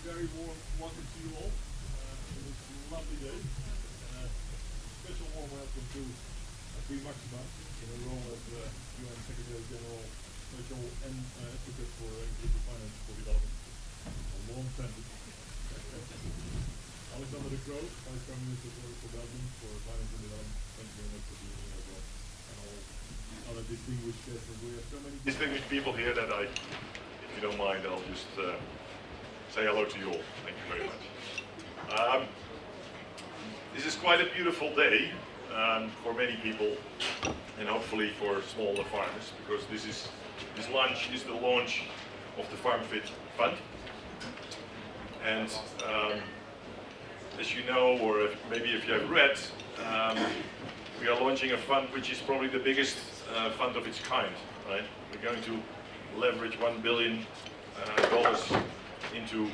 very warm welcome to you all. It was a lovely day. Special warm welcome to Maxima in her role as UN Secretary General, Special and Advocate for Inclusive Finance for Development. A long time. Alexander de Croo, Vice Prime Minister for Belgium for Finance and Development. Thank you very much for being here as well. And all other distinguished guests. We have so many distinguished people here that if you don't mind, I'll just say hello to you all. Thank you very much. This is quite a beautiful day for many people, and hopefully for smallholder farmers, because this lunch is the launch of the Farmfit Fund. And as you know, or maybe if you have read, we are launching a fund which is probably the biggest fund of its kind. Right? We're going to leverage $1 billion into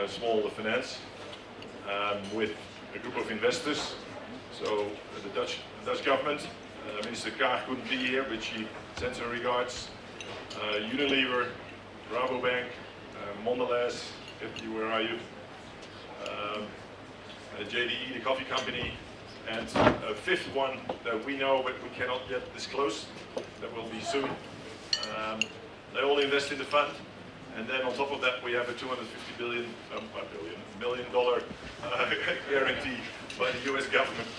smallholder finance with a group of investors. So the Dutch government, Minister Kaag couldn't be here, but she sends her regards. Unilever, Rabobank, Mondelez, Kathy, where are you? JDE, the coffee company, and a fifth one that we know but we cannot yet disclose, that will be soon. They all invest in the fund, and then on top of that we have a $250 million guarantee by the US government.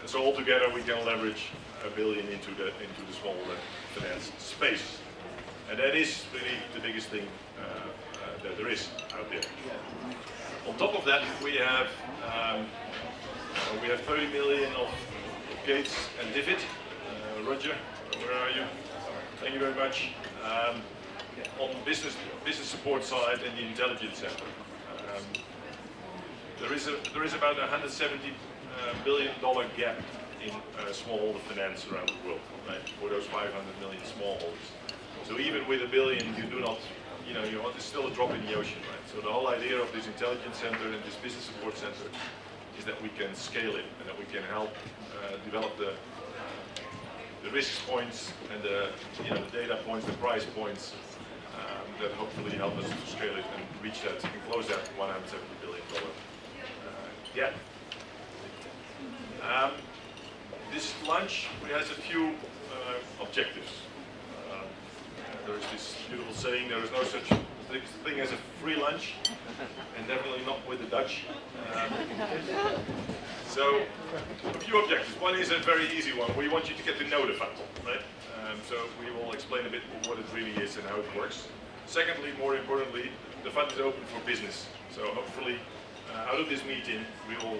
So altogether we can leverage $1 billion into the smallholder finance space, and that is really the biggest thing that there is out there. On top of that, we have 30 million of Gates and Divot. Roger, where are you? Thank you very much. On business support side and the intelligence center, there is about $170 billion gap in smallholder finance around the world, right? For those 500 million smallholders. So even with $1 billion, you do not. It's still a drop in the ocean, right? So the whole idea of this intelligence center and this business support center is that we can scale it and that we can help develop the risk points and the data points, the price points that hopefully help us to scale it and reach that and close that $170 billion gap. This lunch has a few objectives. There is this beautiful saying, there is no such thing as a free lunch, and definitely not with the Dutch. So, a few objectives. One is a very easy one. We want you to get to know the fund, right? So we will explain a bit what it really is and how it works. Secondly, more importantly, the fund is open for business. So hopefully, out of this meeting, we will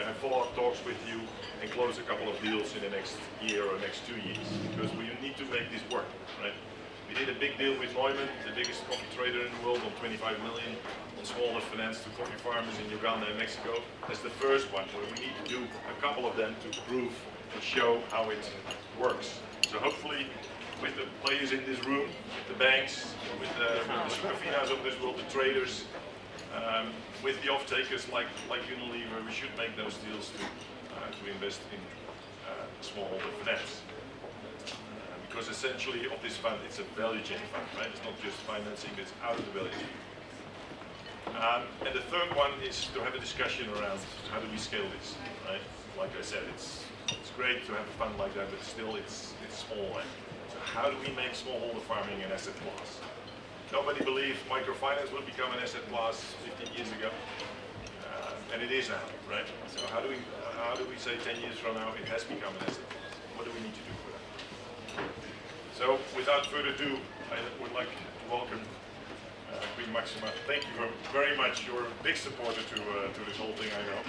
have follow-up talks with you and close a couple of deals in the next year or next 2 years, because we need to make this work, right? We did a big deal with Neumann, the biggest coffee trader in the world, on 25 million on smallholder finance to coffee farmers in Uganda and Mexico. That's the first one, where we need to do a couple of them to prove and show how it works. So hopefully, with the players in this room, the banks, with the superfinas of this world, the traders, with the off-takers like Unilever, we should make those deals to invest in smallholder finance. Because essentially of this fund, it's a value chain fund, right? It's not just financing that's out of the value chain. And the third one is to have a discussion around how do we scale this, right? Like I said, it's great to have a fund like that, but still it's small, right? So how do we make smallholder farming an asset class? Nobody believed microfinance would become an asset class 15 years ago, and it is now, right? So how do we say 10 years from now it has become an asset class? What do we need to do for that? So, without further ado, I would like to welcome Queen Maxima. Thank you very much. You're a big supporter to this whole thing, I know.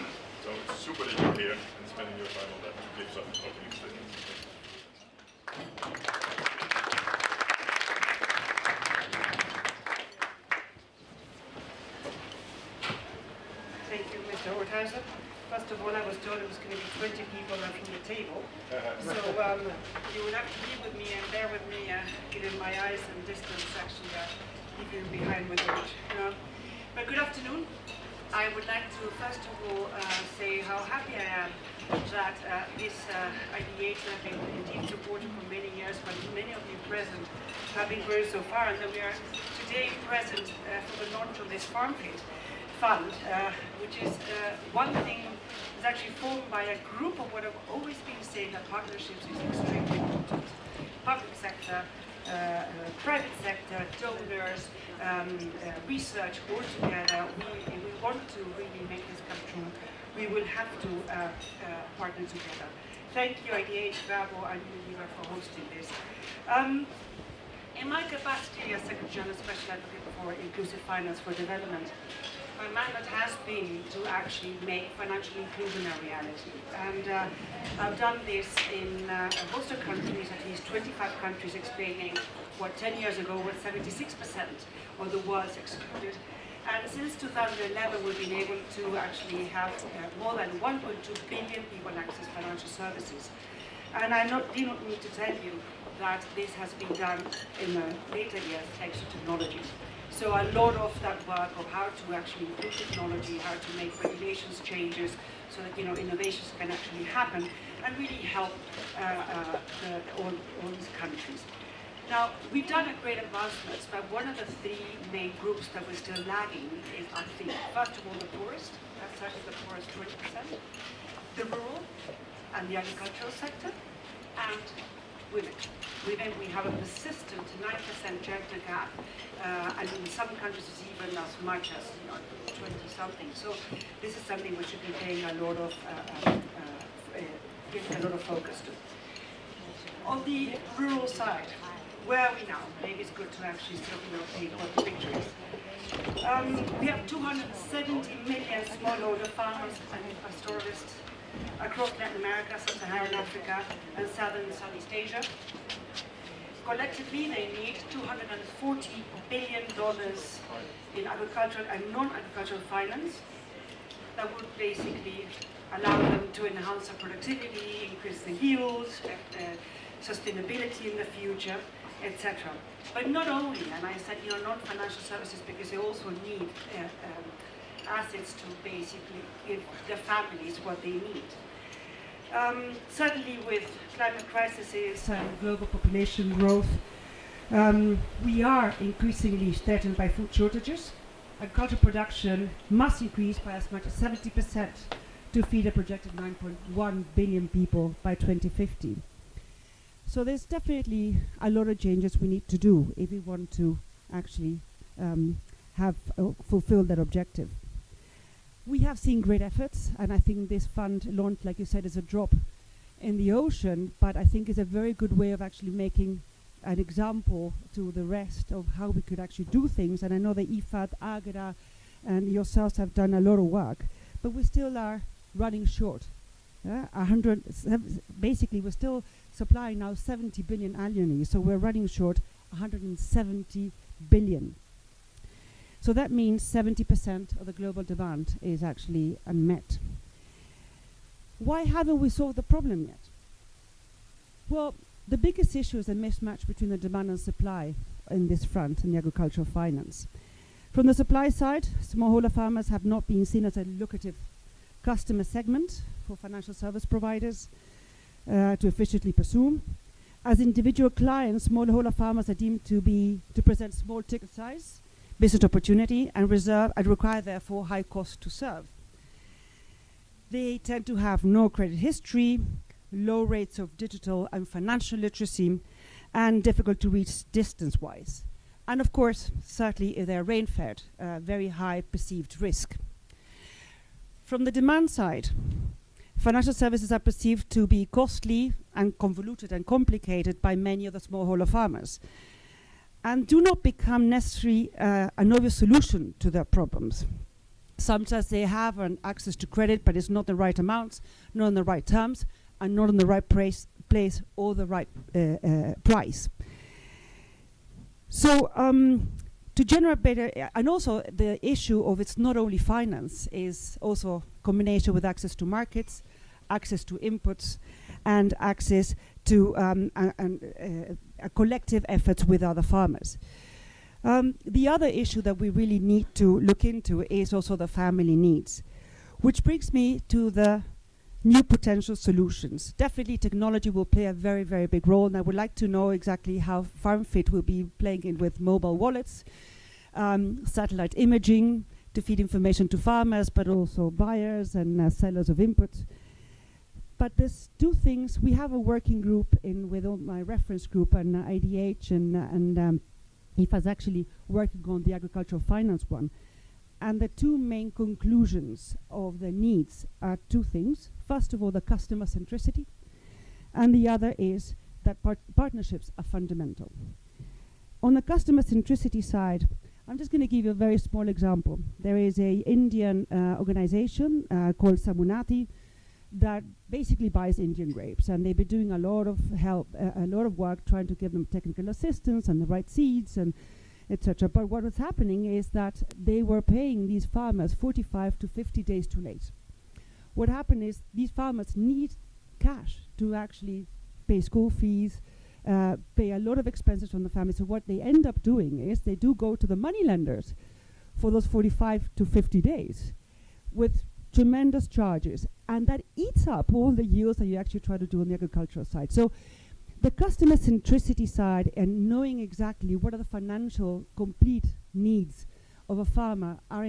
So it's super that you're here and spending your time on that to give some opening statements. Thank you, Mr. Horthuysen. First of all, I was told it was going to be 20 people from the table. So you will have to be with me and bear with me, given my eyes and distance actually even behind my age. But good afternoon. I would like to first of all say how happy I am that this IDH have been indeed supported for many years, but many of you present have been growing so far, and that we are today present for the launch of this Farmfit Fund, which is one thing is actually formed by a group of what I've always been saying, that partnerships is extremely important. Public sector, private sector, donors, research all together. If we want to really make this come true, we will have to partner together. Thank you, IDH, Davos, and Unilever for hosting this. In my capacity as Secretary General Special Advocate for Inclusive Finance for Development, my mandate has been to actually make financial inclusion a reality. And I've done this in a host of countries, at least 25 countries, explaining what 10 years ago was 76% of the world's excluded. And since 2011, we've been able to actually have more than 1.2 billion people access financial services. And I do not need to tell you that this has been done in the later years thanks to technology. So a lot of that work of how to actually improve technology, how to make regulations changes so that innovations can actually happen and really help all these countries. Now, we've done a great advancements, but one of the three main groups that we're still lagging is, I think, first of all, the poorest. That's certainly the poorest 20%, the rural and the agricultural sector, and women. Women, we have a persistent 9% gender gap, and in some countries it's even as much as 20-something. So this is something we should be paying a lot of giving a lot of focus to. On the rural side, where are we now? Maybe it's good to actually sort of take what the picture is. We have 270 million smallholder farmers and pastoralists across Latin America, Sub-Saharan Africa, and Southern and Southeast Asia. Collectively, they need $240 billion in agricultural and non-agricultural finance that would basically allow them to enhance their productivity, increase the yields, sustainability in the future, etc. But not only, and I said non-financial services because they also need assets to basically give the families what they need. Certainly with climate crises and global population growth, we are increasingly threatened by food shortages. Agricultural production must increase by as much as 70% to feed a projected 9.1 billion people by 2050. So there's definitely a lot of changes we need to do if we want to actually fulfill that objective. We have seen great efforts, and I think this fund launched, like you said, is a drop in the ocean, but I think is a very good way of actually making an example to the rest of how we could actually do things. And I know that IFAD, Agera, and yourselves have done a lot of work, but we still are running short. Basically, we're still supplying now 70 billion annually, so we're running short 170 billion. So that means 70% of the global demand is actually unmet. Why haven't we solved the problem yet? Well, the biggest issue is a mismatch between the demand and supply in this front in the agricultural finance. From the supply side, smallholder farmers have not been seen as a lucrative customer segment for financial service providers to efficiently pursue. As individual clients, smallholder farmers are deemed to present small ticket size, business opportunity, and require therefore high cost to serve. They tend to have no credit history, low rates of digital and financial literacy, and difficult to reach distance-wise. And of course, certainly if they're rain-fed, very high perceived risk. From the demand side, financial services are perceived to be costly and convoluted and complicated by many of the smallholder farmers, and do not become necessarily an obvious solution to their problems. Sometimes they have an access to credit, but it's not the right amounts, not in the right terms, and not in the right place or the right price. So to generate better, and also the issue of it's not only finance, is also combination with access to markets, access to inputs, and access to a collective efforts with other farmers. The other issue that we really need to look into is also the family needs, which brings me to the new potential solutions. Definitely technology will play a very, very big role, and I would like to know exactly how FarmFit will be playing in with mobile wallets, satellite imaging to feed information to farmers, but also buyers and sellers of inputs. But there's two things. We have a working group with all my reference group and IDH and IFA's actually working on the agricultural finance one. And the two main conclusions of the needs are two things. First of all, the customer centricity, and the other is that partnerships are fundamental. On the customer centricity side, I'm just going to give you a very small example. There is an Indian organization called Samunati that basically buys Indian grapes, and they've been doing a lot of a lot of work trying to give them technical assistance and the right seeds and etc. But what was happening is that they were paying these farmers 45 to 50 days too late. What happened is these farmers need cash to actually pay school fees, pay a lot of expenses from the family. So what they end up doing is they do go to the money lenders for those 45 to 50 days with tremendous charges, and that eats up all the yields that you actually try to do on the agricultural side. So the customer centricity side and knowing exactly what are the financial complete needs of a farmer are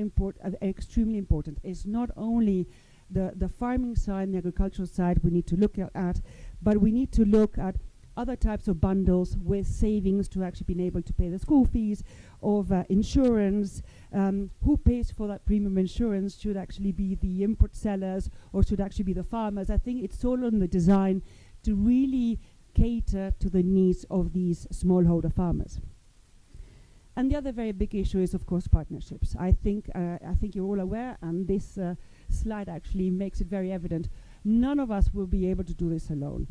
extremely important. It's not only the farming side and the agricultural side we need to look at, but we need to look at other types of bundles with savings to actually be able to pay the school fees, of insurance, who pays for that premium insurance, should actually be the import sellers or should actually be the farmers. I think it's all on the design to really cater to the needs of these smallholder farmers. And the other very big issue is, of course, partnerships. I think you're all aware, and this slide actually makes it very evident, none of us will be able to do this alone.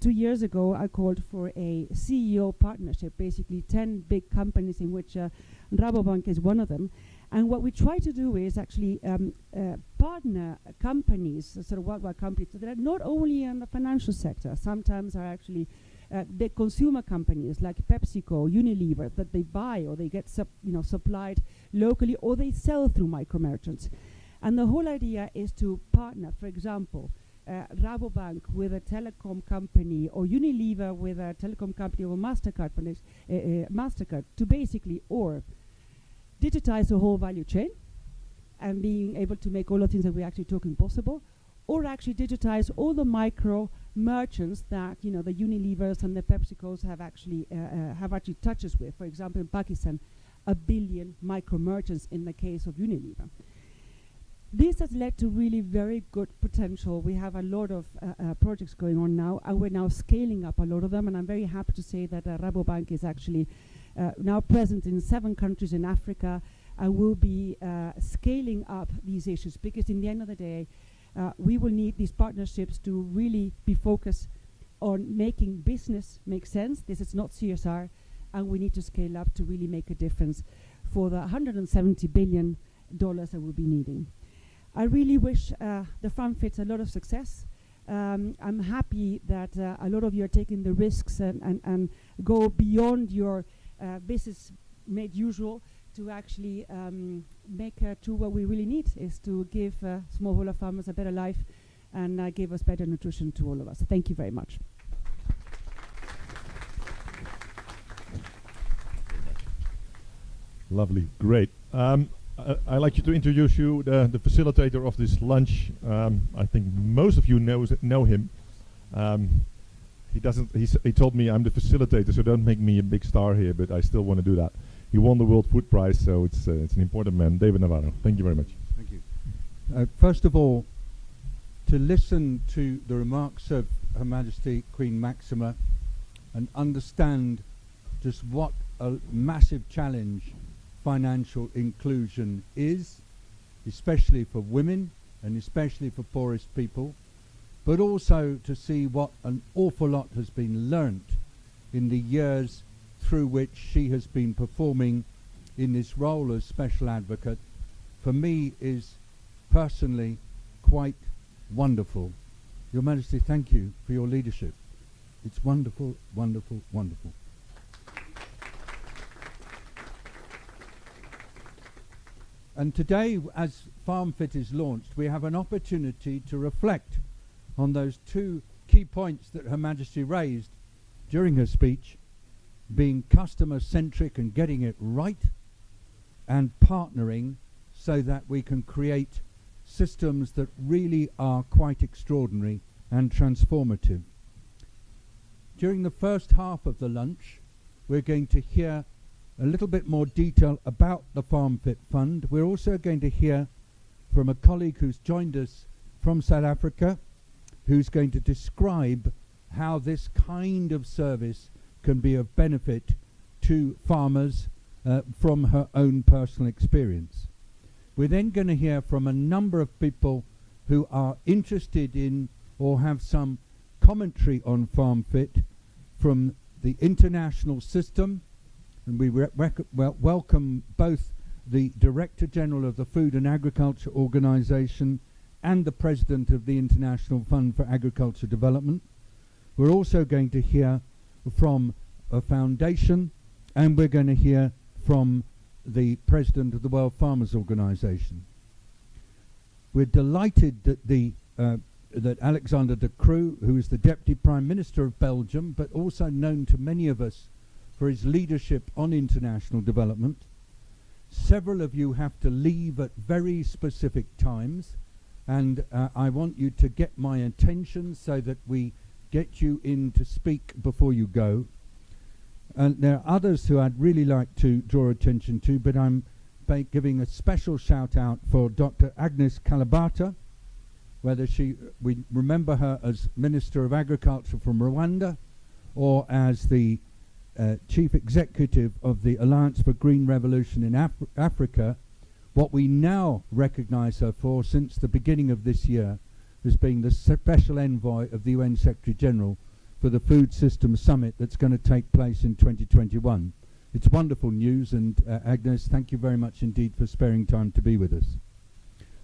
2 years ago, I called for a CEO partnership, basically 10 big companies in which Rabobank is one of them. And what we try to do is actually partner companies, sort of worldwide companies, that are not only in the financial sector, sometimes are actually the consumer companies like PepsiCo, Unilever, that they buy or they get supplied locally, or they sell through micro merchants. And the whole idea is to partner, for example, Rabobank with a telecom company, or Unilever with a telecom company, or MasterCard, to basically or digitize the whole value chain and being able to make all the things that we're actually talking possible, or actually digitize all the micro merchants that the Unilevers and the PepsiCos have actually touches with. For example, in Pakistan, 1 billion micro merchants in the case of Unilever. This has led to really very good potential. We have a lot of projects going on now, and we're now scaling up a lot of them. And I'm very happy to say that Rabobank is actually now present in 7 countries in Africa, and will be scaling up these issues, because in the end of the day, we will need these partnerships to really be focused on making business make sense. This is not CSR, and we need to scale up to really make a difference for the $170 billion that we'll be needing. I really wish the FarmFit a lot of success. I'm happy that a lot of you are taking the risks and go beyond your business made usual to actually make true what we really need, is to give smallholder farmers a better life and give us better nutrition to all of us. Thank you very much. Lovely, great. I'd like you to introduce you, the facilitator of this lunch. I think most of you know him. He told me I'm the facilitator, so don't make me a big star here, but I still want to do that. He won the World Food Prize, so it's an important man. David Navarro, thank you very much. Thank you. First of all, to listen to the remarks of Her Majesty Queen Maxima and understand just what a massive challenge financial inclusion is, especially for women and especially for poorest people, but also to see what an awful lot has been learnt in the years through which she has been performing in this role as special advocate, for me is personally quite wonderful. Your Majesty, thank you for your leadership. It's wonderful, wonderful, wonderful. And today, as FarmFit is launched, we have an opportunity to reflect on those two key points that Her Majesty raised during her speech, being customer-centric and getting it right, and partnering so that we can create systems that really are quite extraordinary and transformative. During the first half of the lunch, we're going to hear a little bit more detail about the Farmfit Fund. We're also going to hear from a colleague who's joined us from South Africa, who's going to describe how this kind of service can be of benefit to farmers from her own personal experience. We're then going to hear from a number of people who are interested in or have some commentary on FarmFit from the international system, and we welcome both the Director General of the Food and Agriculture Organization and the President of the International Fund for Agriculture Development. We're also going to hear from a foundation, and we're going to hear from the President of the World Farmers Organization. We're delighted that that Alexander De Croo, who is the Deputy Prime Minister of Belgium, but also known to many of us for his leadership on international development. Several of you have to leave at very specific times, and I want you to get my attention so that we get you in to speak before you go. And there are others who I'd really like to draw attention to, but I'm giving a special shout out for Dr. Agnes Kalibata, whether we remember her as Minister of Agriculture from Rwanda or as the Chief Executive of the Alliance for Green Revolution in Africa. What we now recognize her for since the beginning of this year as being the Special Envoy of the UN Secretary General for the Food Systems Summit that's going to take place in 2021. It's wonderful news, and Agnes, thank you very much indeed for sparing time to be with us.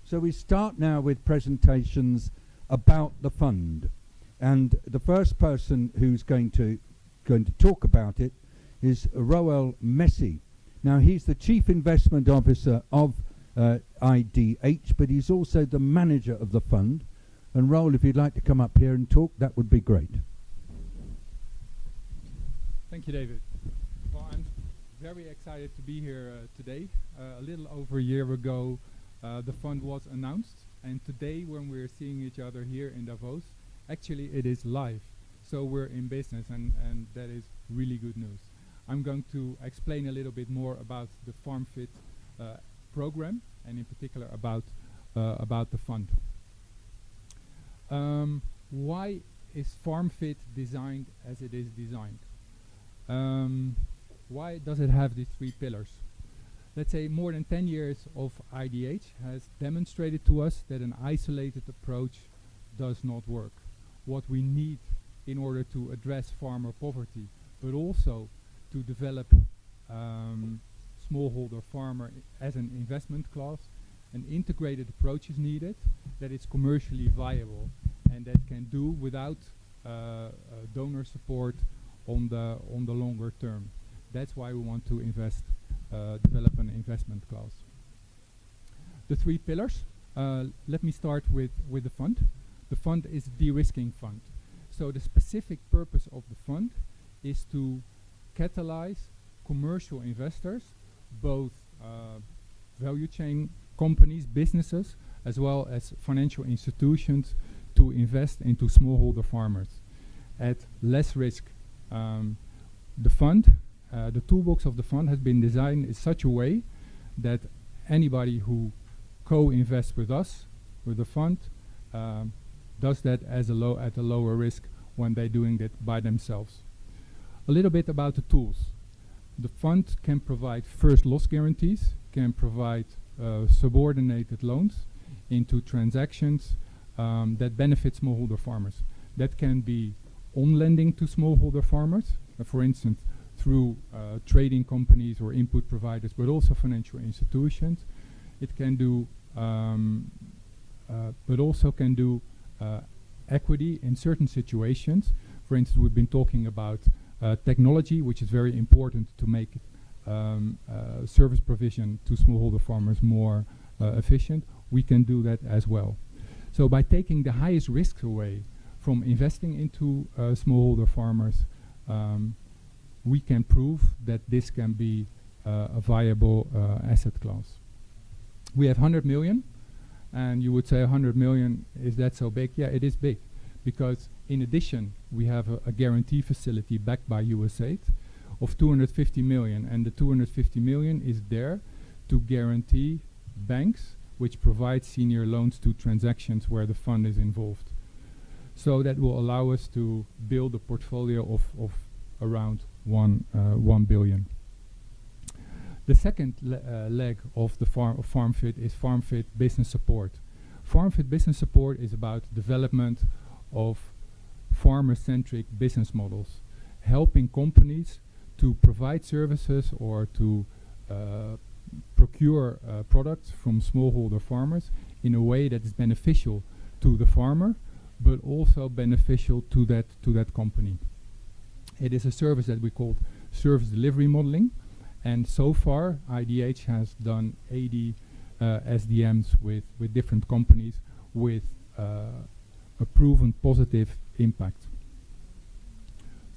So we start now with presentations about the fund, and the first person who's going to talk about it is Roel Messi. Now, he's the Chief Investment Officer of IDH, but he's also the manager of the fund. And Roel, if you'd like to come up here and talk, that would be great. Thank you, David. Well, I'm very excited to be here today. A little over a year ago, the fund was announced, and today, when we're seeing each other here in Davos, actually it is live. So we're in business, and that is really good news. I'm going to explain a little bit more about the FarmFit program, and in particular about the fund. Why is FarmFit designed as it is designed? Why does it have these three pillars? Let's say more than 10 years of IDH has demonstrated to us that an isolated approach does not work. What we need in order to address farmer poverty, but also to develop smallholder farmer as an investment class, an integrated approach is needed that is commercially viable and that can do without donor support on the longer term. That's why we want to develop an investment class. The three pillars. Let me start with the fund. The fund is a de-risking fund. So the specific purpose of the fund is to catalyze commercial investors, both value chain companies, businesses, as well as financial institutions, to invest into smallholder farmers at less risk. The fund, the toolbox of the fund has been designed in such a way that anybody who co-invests with us, with the fund, does that at a lower risk when they're doing that by themselves. A little bit about the tools. The fund can provide first loss guarantees, can provide subordinated loans into transactions that benefit smallholder farmers. That can be on lending to smallholder farmers, for instance, through trading companies or input providers, but also financial institutions. It can do, but also can do equity in certain situations. For instance, we've been talking about technology, which is very important to make service provision to smallholder farmers more efficient. We can do that as well. So by taking the highest risks away from investing into smallholder farmers, we can prove that this can be a viable asset class. We have 100 million, and you would say 100 million, is that so big? Yeah, it is big, because in addition, we have a guarantee facility backed by USAID of 250 million, and the 250 million is there to guarantee banks which provide senior loans to transactions where the fund is involved. So that will allow us to build a portfolio of around 1 billion. The second leg of the FarmFit is FarmFit Business Support. FarmFit Business Support is about development of farmer-centric business models, helping companies to provide services or to procure products from smallholder farmers in a way that is beneficial to the farmer, but also beneficial to that company. It is a service that we call service delivery modeling, and so far IDH has done 80 SDMs with different companies with a proven positive impact.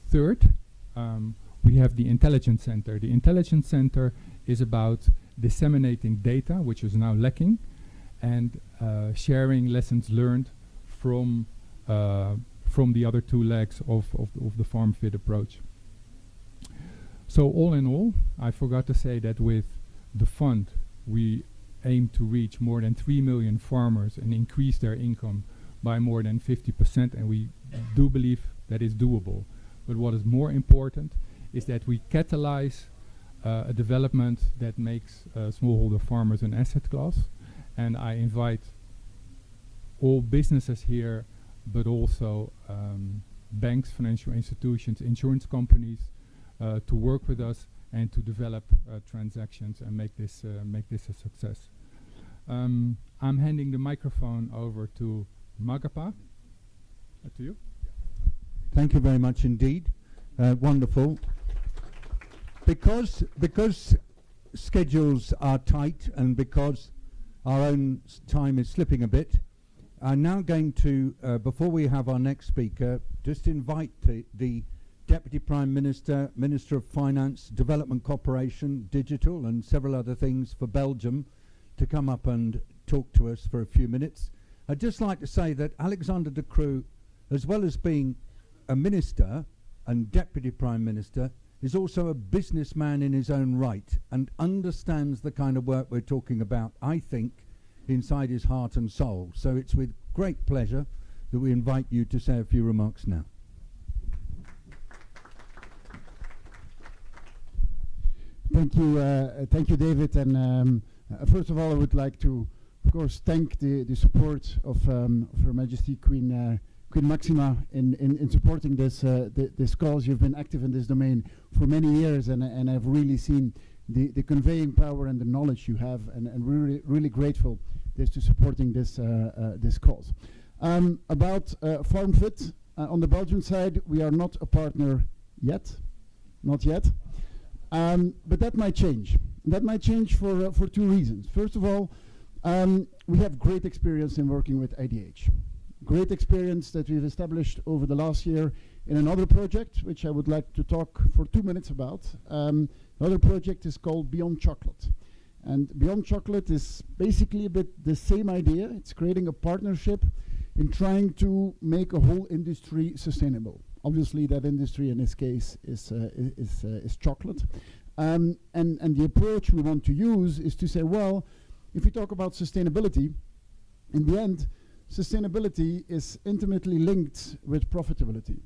Third, we have the Intelligence Center. The Intelligence Center is about disseminating data, which is now lacking, and sharing lessons learned from the other two legs of the FarmFit approach. So all in all, I forgot to say that with the fund, we aim to reach more than 3 million farmers and increase their income by more than 50%, and we do believe that is doable. But what is more important is that we catalyze a development that makes smallholder farmers an asset class, and I invite all businesses here, but also banks, financial institutions, insurance companies, to work with us and to develop transactions and make this a success. I'm handing the microphone over to Magapa. To you. Thank you very much indeed. Wonderful. Because schedules are tight and because our own time is slipping a bit, I'm now going to, before we have our next speaker, just invite the Deputy Prime Minister, Minister of Finance, Development Cooperation, Digital and several other things for Belgium to come up and talk to us for a few minutes. I'd just like to say that Alexander De Croo, as well as being a minister and Deputy Prime Minister, is also a businessman in his own right and understands the kind of work we're talking about, I think, inside his heart and soul. So it's with great pleasure that we invite you to say a few remarks now. Thank you, David. And first of all, I would like to, of course, thank the support of Her Majesty Queen Maxima in supporting this cause. You've been active in this domain for many years, and I've really seen the conveying power and the knowledge you have, and really grateful to supporting this cause. About FarmFit, on the Belgian side, we are not a partner yet, not yet. But that might change. That might change for two reasons. First of all, we have great experience in working with IDH. Great experience that we've established over the last year in another project, which I would like to talk for 2 minutes about. The other project is called Beyond Chocolate. And Beyond Chocolate is basically a bit the same idea. It's creating a partnership in trying to make a whole industry sustainable. Obviously, that industry in this case is chocolate. And the approach we want to use is to say, well, if we talk about sustainability, in the end, sustainability is intimately linked with profitability.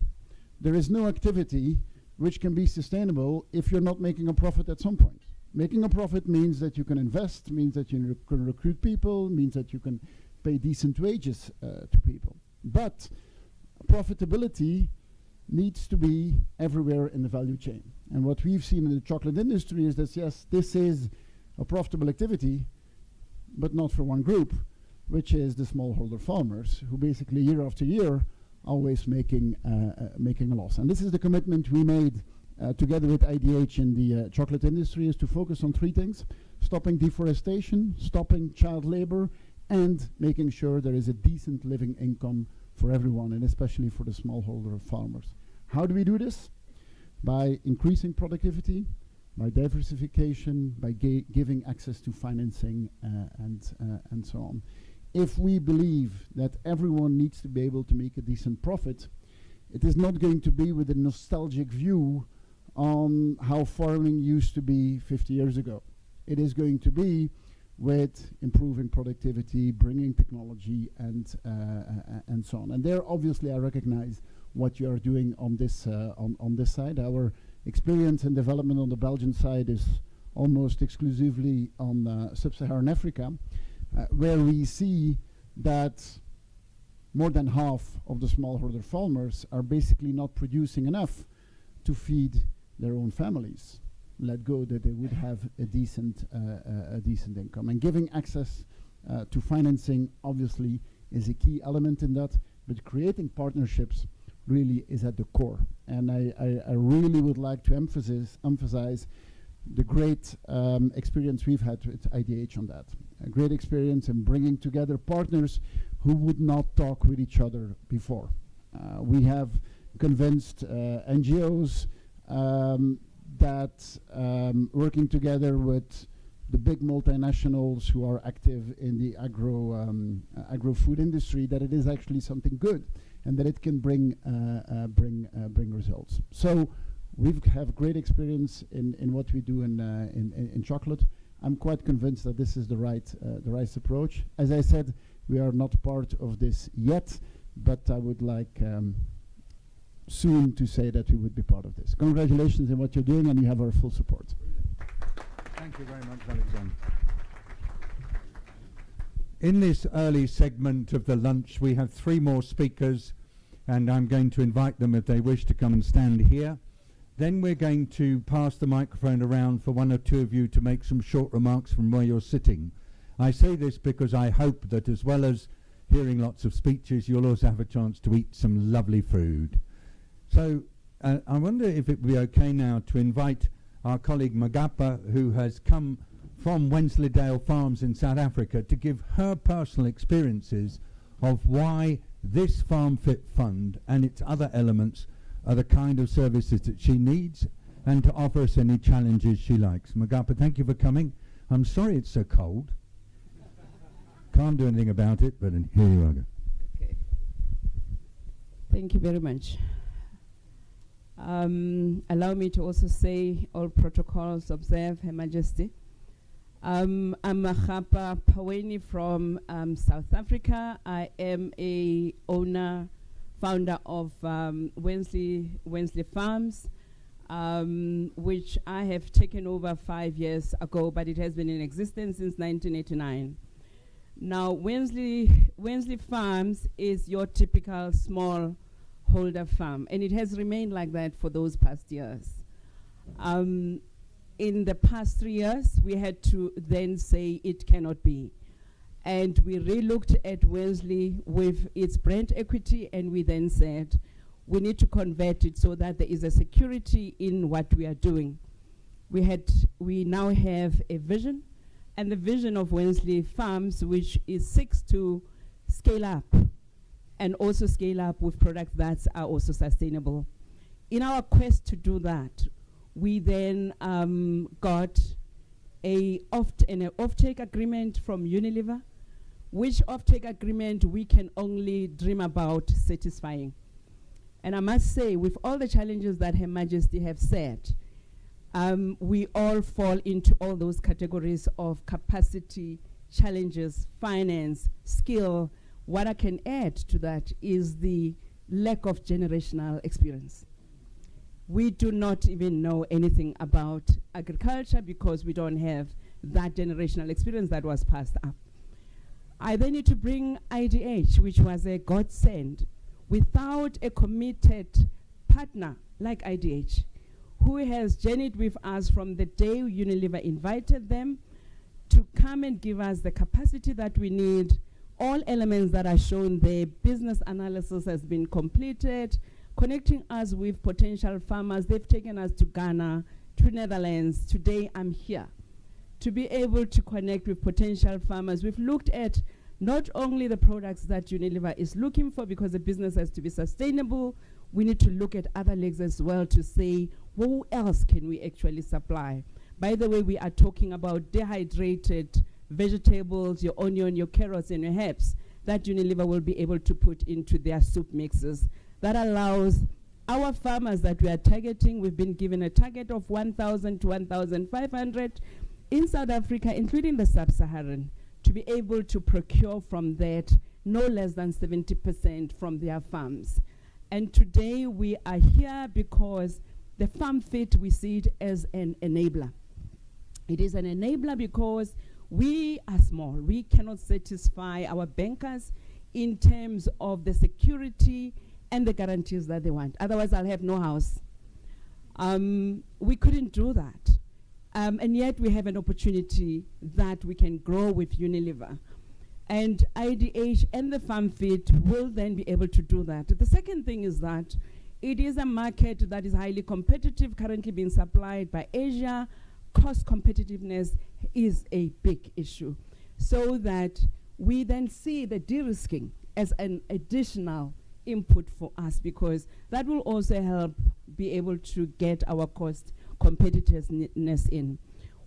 There is no activity which can be sustainable if you're not making a profit at some point. Making a profit means that you can invest, means that you can recruit people, means that you can pay decent wages to people. But profitability needs to be everywhere in the value chain. And what we've seen in the chocolate industry is that, yes, this is a profitable activity, but not for one group, which is the smallholder farmers, who basically year after year always making a loss. And this is the commitment we made together with IDH in the chocolate industry, is to focus on three things: stopping deforestation, stopping child labor, and making sure there is a decent living income for everyone, and especially for the smallholder farmers. How do we do this? By increasing productivity, by diversification, by giving access to financing, and so on. If we believe that everyone needs to be able to make a decent profit, it is not going to be with a nostalgic view on how farming used to be 50 years ago. It is going to be with improving productivity, bringing technology, and so on. And there, obviously, I recognize what you are doing on this on this side. Our experience and development on the Belgian side is almost exclusively on sub-Saharan Africa, where we see that more than half of the smallholder farmers are basically not producing enough to feed their own families, let go that they would have a decent income. And giving access to financing, obviously, is a key element in that, but creating partnerships really is at the core. And I really would like to emphasize the great experience we've had with IDH on that. A great experience in bringing together partners who would not talk with each other before. We have convinced NGOs that working together with the big multinationals who are active in the agro-food industry, that it is actually something good and that it can bring results. So we have great experience in what we do in chocolate. I'm quite convinced that this is the right approach. As I said, we are not part of this yet, but I would like soon to say that we would be part of this. Congratulations on what you're doing, and you have our full support. Thank you very much, Alexander. In this early segment of the lunch, we have 3 more speakers, and I'm going to invite them if they wish to come and stand here. Then we're going to pass the microphone around for 1 or 2 of you to make some short remarks from where you're sitting. I say this because I hope that as well as hearing lots of speeches, you'll also have a chance to eat some lovely food. So I wonder if it would be okay now to invite our colleague Magapa, who has come from Wensleydale Farms in South Africa, to give her personal experiences of why this Farmfit Fund and its other elements are the kind of services that she needs, and to offer us any challenges she likes. Magapa, thank you for coming. I'm sorry it's so cold. Can't do anything about it, but here you are. Okay. Thank you very much. Allow me to also say all protocols observed, Her Majesty. I'm Magapa Paweni from South Africa. I am a founder of Wensley Farms, which I have taken over 5 years ago, but it has been in existence since 1989. Now, Wensley Farms is your typical smallholder farm, and it has remained like that for those past years. In the past 3 years, we had to then say it cannot be. And we re-looked at Wensley with its brand equity, and we then said, we need to convert it so that there is a security in what we are doing. We now have a vision, and the vision of Wensley Farms, which seeks to scale up, and also scale up with products that are also sustainable. In our quest to do that, we then got an offtake agreement from Unilever, which offtake agreement we can only dream about satisfying. And I must say, with all the challenges that Her Majesty have said, we all fall into all those categories of capacity, challenges, finance, skill. What I can add to that is the lack of generational experience. We do not even know anything about agriculture because we don't have that generational experience that was passed up. I then need to bring IDH, which was a godsend. Without a committed partner like IDH, who has journeyed with us from the day Unilever invited them to come and give us the capacity that we need, all elements that are shown there, business analysis has been completed, connecting us with potential farmers. They've taken us to Ghana, to Netherlands. Today I'm here to be able to connect with potential farmers. We've looked at not only the products that Unilever is looking for, because the business has to be sustainable, we need to look at other legs as well to say, who else can we actually supply? By the way, we are talking about dehydrated vegetables, your onion, your carrots, and your herbs that Unilever will be able to put into their soup mixes. That allows our farmers that we are targeting, we've been given a target of 1,000 to 1,500 in South Africa, including the sub-Saharan, to be able to procure from that no less than 70% from their farms. And today we are here because the FarmFit, we see it as an enabler. It is an enabler because we are small. We cannot satisfy our bankers in terms of the security and the guarantees that they want. Otherwise, I'll have no house. We couldn't do that. And yet we have an opportunity that we can grow with Unilever. And IDH and the FarmFit will then be able to do that. The second thing is that it is a market that is highly competitive, currently being supplied by Asia. Cost competitiveness is a big issue. So that we then see the de-risking as an additional input for us, because that will also help be able to get our cost competitiveness in.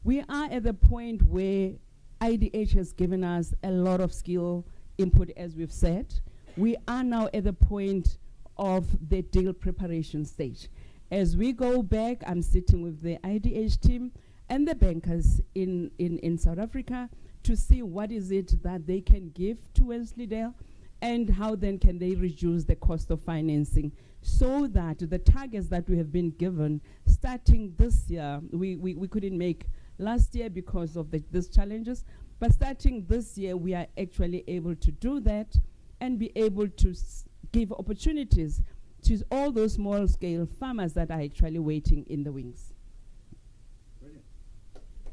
We are at the point where IDH has given us a lot of skill input, as we've said. We are now at the point of the deal preparation stage. As we go back, I'm sitting with the IDH team and the bankers in South Africa to see what is it that they can give to Wensleydale and how then can they reduce the cost of financing, so that the targets that we have been given starting this year, we couldn't make last year because of these challenges, but starting this year we are actually able to do that and be able to give opportunities to all those small scale farmers that are actually waiting in the wings. Brilliant.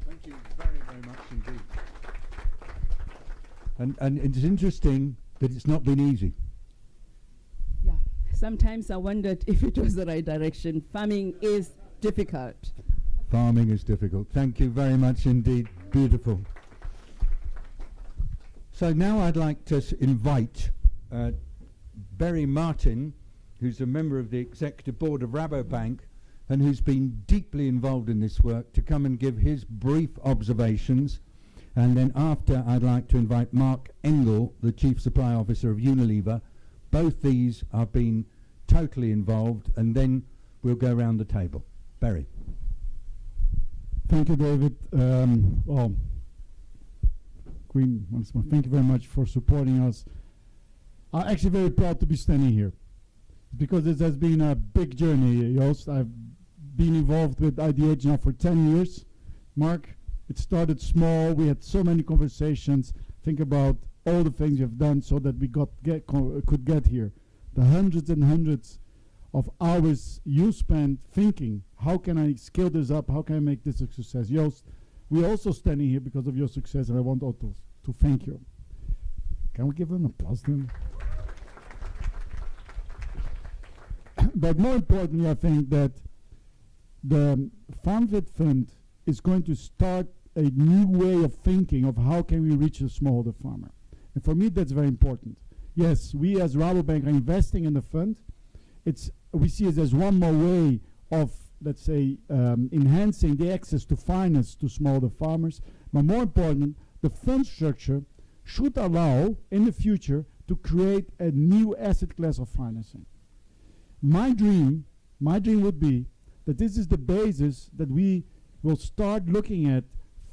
Thank you very, very much indeed. And it's interesting that it's not been easy. Yeah, sometimes I wondered if it was the right direction. Farming is difficult. Farming is difficult. Thank you very much indeed. Beautiful. So now I'd like to invite Barry Martin, who's a member of the Executive Board of Rabobank and who's been deeply involved in this work, to come and give his brief observations. And then after, I'd like to invite Mark Engel, the Chief Supply Officer of Unilever. Both these have been totally involved, and then we'll go around the table. Barry. Thank you, David. Well, Queen, once more, thank you very much for supporting us. I'm actually very proud to be standing here, because this has been a big journey, Joost. I've been involved with IDH now for 10 years. Mark, it started small. We had so many conversations. Think about all the things you've done so that we could get here. The hundreds and hundreds of hours you spent thinking, how can I scale this up? How can I make this a success? Joost, we're also standing here because of your success, and I want also to thank you. Can we give an applause to him? But more importantly, I think that the FarmFit Fund is going to start a new way of thinking of how can we reach the smallholder farmer. And for me, that's very important. Yes, we as Rabobank are investing in the fund. We see it as one more way of, let's say, enhancing the access to finance to smallholder farmers. But more important, the fund structure should allow, in the future, to create a new asset class of financing. My dream would be that this is the basis that we will start looking at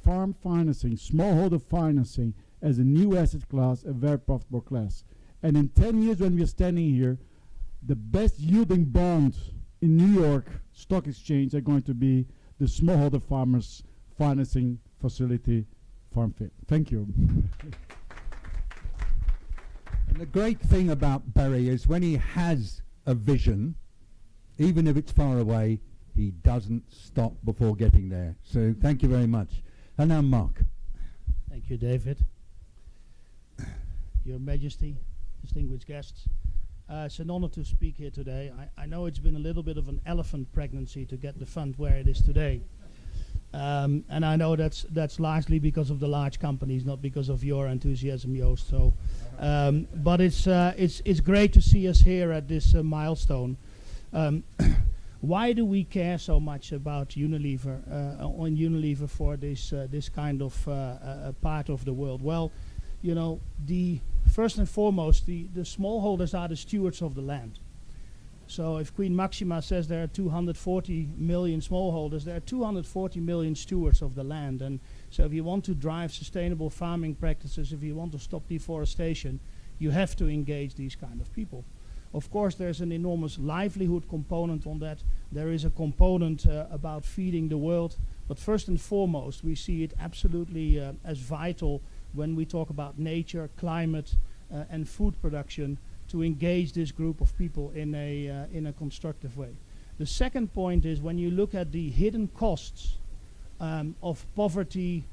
farm financing, smallholder financing, as a new asset class, a very profitable class. And in 10 years when we are standing here, the best yielding bonds in New York Stock Exchange are going to be the smallholder farmers financing facility, FarmFit. Thank you. And the great thing about Barry is when he has a vision, even if it's far away, he doesn't stop before getting there. So thank you very much. And now Mark. Thank you, David. Your Majesty, distinguished guests. It's an honor to speak here today. I know it's been a little bit of an elephant pregnancy to get the fund where it is today. And I know that's largely because of the large companies, not because of your enthusiasm, Joost. So, but it's great to see us here at this milestone. Why do we care so much about Unilever, on Unilever for this kind of part of the world? Well, you know, first and foremost, the smallholders are the stewards of the land. So if Queen Maxima says there are 240 million smallholders, there are 240 million stewards of the land. And so if you want to drive sustainable farming practices, if you want to stop deforestation, you have to engage these kind of people. Of course, there's an enormous livelihood component on that. There is a component about feeding the world. But first and foremost, we see it absolutely as vital when we talk about nature, climate, and food production, to engage this group of people in a constructive way. The second point is when you look at the hidden costs of poverty,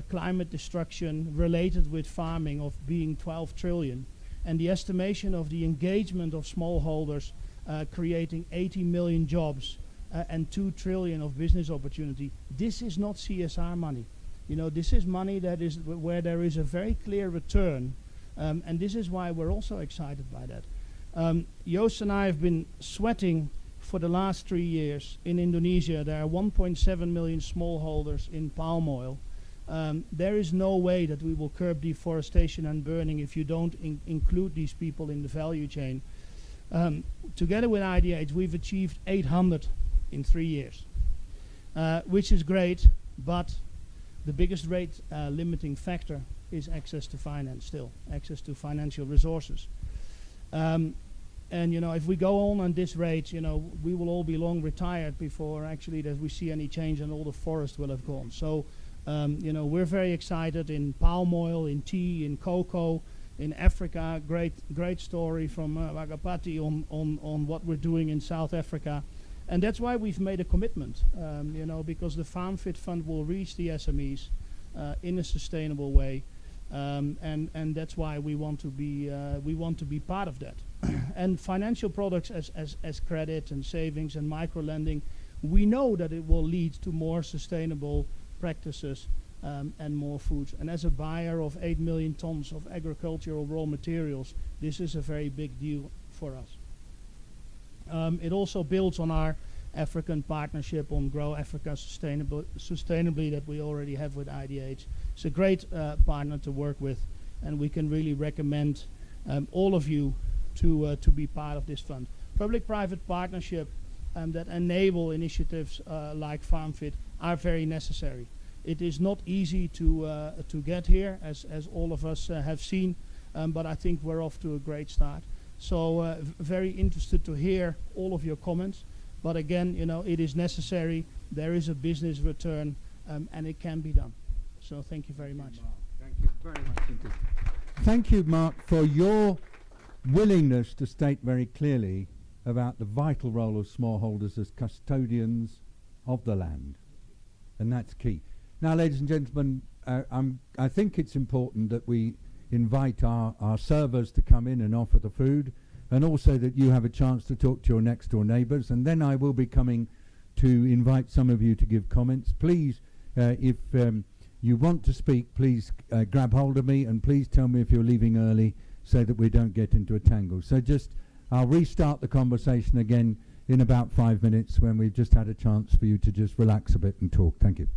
climate destruction related with farming of being 12 trillion, and the estimation of the engagement of smallholders creating 80 million jobs and 2 trillion of business opportunity, this is not CSR money. You know, this is money that is where there is a very clear return. And this is why we're also excited by that. Joost and I have been sweating for the last 3 years. In Indonesia, there are 1.7 million smallholders in palm oil. There is no way that we will curb deforestation and burning if you don't include these people in the value chain. Together with IDH, we've achieved 800 in 3 years, which is great, but the biggest rate limiting factor is access to finance still, access to financial resources. And you know, if we go on this rate, you know, we will all be long retired before actually that we see any change and all the forest will have gone. So, you know, we're very excited in palm oil, in tea, in cocoa, in Africa. Great story from Wagapati on what we're doing in South Africa. And that's why we've made a commitment, you know, because the Farmfit Fund will reach the SMEs in a sustainable way. And that's why we want to be part of that. And financial products as credit and savings and micro lending, we know that it will lead to more sustainable practices and more food. And as a buyer of 8 million tons of agricultural raw materials, this is a very big deal for us. It also builds on our African partnership on Grow Africa Sustainably that we already have with IDH. It's a great partner to work with, and we can really recommend all of you to be part of this fund. Public-private partnership that enable initiatives like FarmFit are very necessary. It is not easy to get here, as all of us have seen, but I think we're off to a great start. So very interested to hear all of your comments. But again, you know, it is necessary. There is a business return, and it can be done. So thank you very much. Thank you very much indeed. Thank you, Mark, for your willingness to state very clearly about the vital role of smallholders as custodians of the land. And that's key. Now, ladies and gentlemen, I think it's important that we invite our servers to come in and offer the food, and also that you have a chance to talk to your next door neighbours. And then I will be coming to invite some of you to give comments. Please, if you want to speak, please grab hold of me, and please tell me if you're leaving early so that we don't get into a tangle. So I'll restart the conversation again in about 5 minutes when we've just had a chance for you to just relax a bit and talk. Thank you.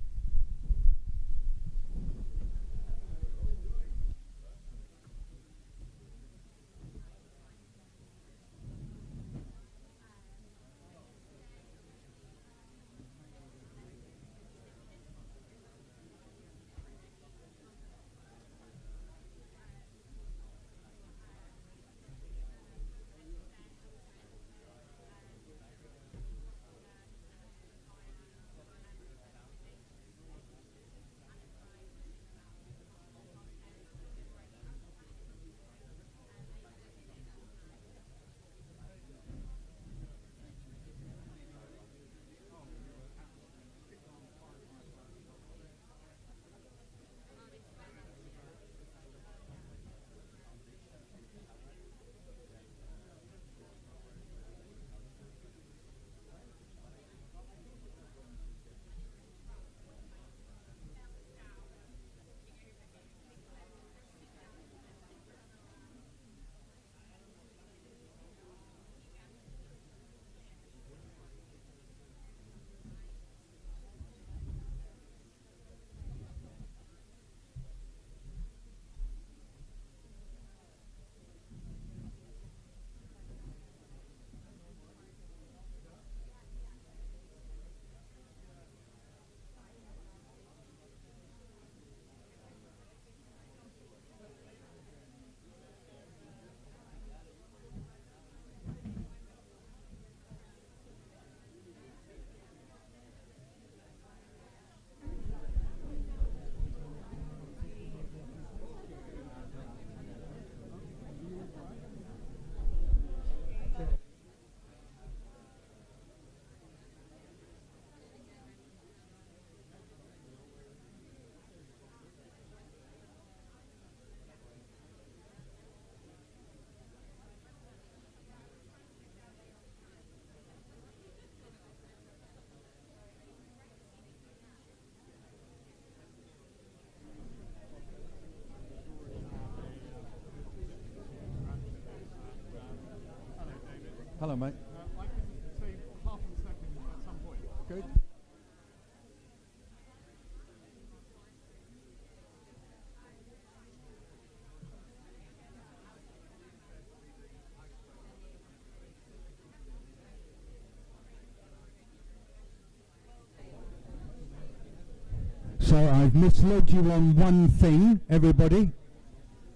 Hello, mate. I can say half a second at some point. Good. So I've misled you on one thing, everybody,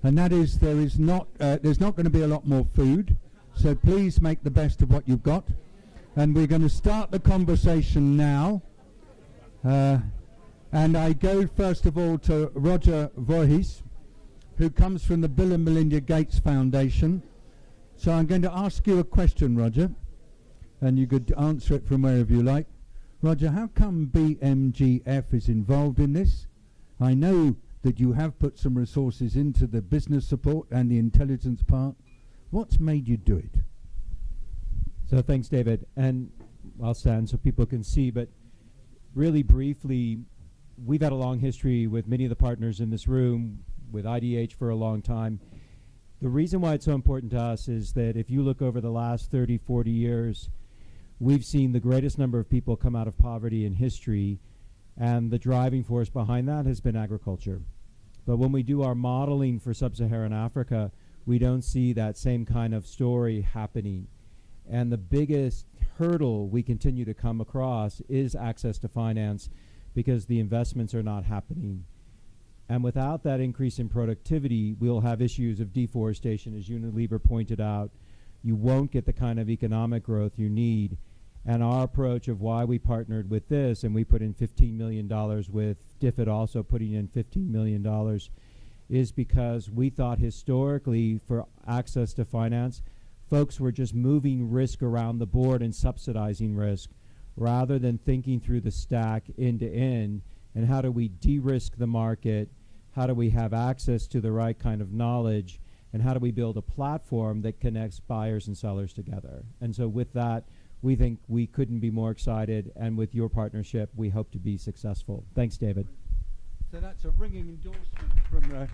and that is there's not going to be a lot more food. So please make the best of what you've got, and we're going to start the conversation now. And I go first of all to Roger Voorhees, who comes from the Bill and Melinda Gates Foundation. So I'm going to ask you a question, Roger, and you could answer it from wherever you like. Roger, how come BMGF is involved in this? I know that you have put some resources into the business support and the intelligence part. What's made you do it? So thanks, David. And I'll stand so people can see, but really briefly, we've had a long history with many of the partners in this room, with IDH for a long time. The reason why it's so important to us is that if you look over the last 30, 40 years, we've seen the greatest number of people come out of poverty in history, and the driving force behind that has been agriculture. But when we do our modeling for sub-Saharan Africa, we don't see that same kind of story happening. And the biggest hurdle we continue to come across is access to finance, because the investments are not happening. And without that increase in productivity, we'll have issues of deforestation, as Unilever pointed out. You won't get the kind of economic growth you need. And our approach of why we partnered with this, and we put in $15 million with DFID also putting in $15 million, is because we thought historically for access to finance, folks were just moving risk around the board and subsidizing risk, rather than thinking through the stack end to end, and how do we de-risk the market, how do we have access to the right kind of knowledge, and how do we build a platform that connects buyers and sellers together. And so with that, we think we couldn't be more excited, and with your partnership, we hope to be successful. Thanks, David. So that's a ringing endorsement from...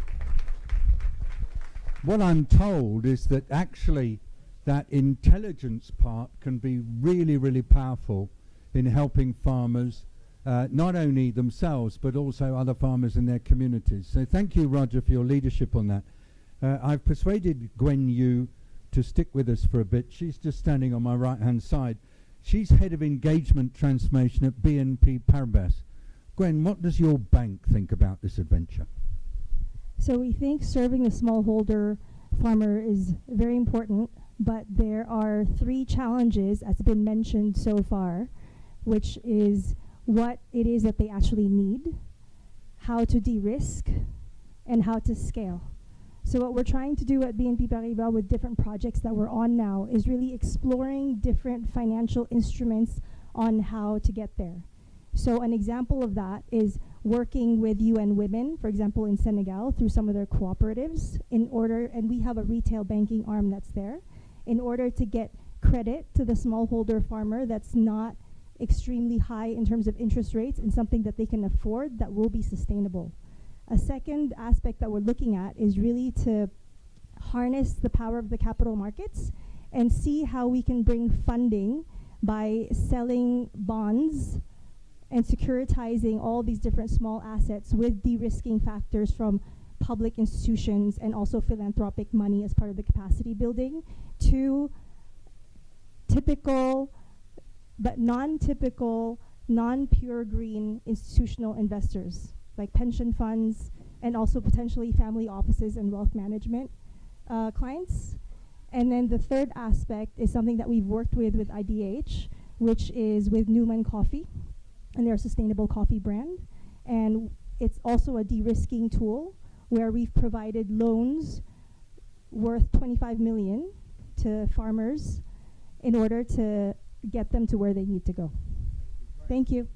what I'm told is that actually that intelligence part can be really, really powerful in helping farmers, not only themselves, but also other farmers in their communities. So thank you, Roger, for your leadership on that. I've persuaded Gwen Yu to stick with us for a bit. She's just standing on my right-hand side. She's head of engagement transformation at BNP Paribas. Gwen, what does your bank think about this adventure? So we think serving the smallholder farmer is very important, but there are 3 challenges, as has been mentioned so far, which is what it is that they actually need, how to de-risk, and how to scale. So what we're trying to do at BNP Paribas with different projects that we're on now is really exploring different financial instruments on how to get there. So an example of that is working with UN Women, for example, in Senegal, through some of their cooperatives, and we have a retail banking arm that's there, in order to get credit to the smallholder farmer that's not extremely high in terms of interest rates and something that they can afford that will be sustainable. A second aspect that we're looking at is really to harness the power of the capital markets and see how we can bring funding by selling bonds and securitizing all these different small assets with de-risking factors from public institutions and also philanthropic money as part of the capacity building to typical but non-typical, non-pure green institutional investors like pension funds and also potentially family offices and wealth management clients. And then the third aspect is something that we've worked with IDH, which is with Newman Coffee and their sustainable coffee brand. And it's also a de-risking tool where we've provided loans worth 25 million to farmers in order to get them to where they need to go. Thank you.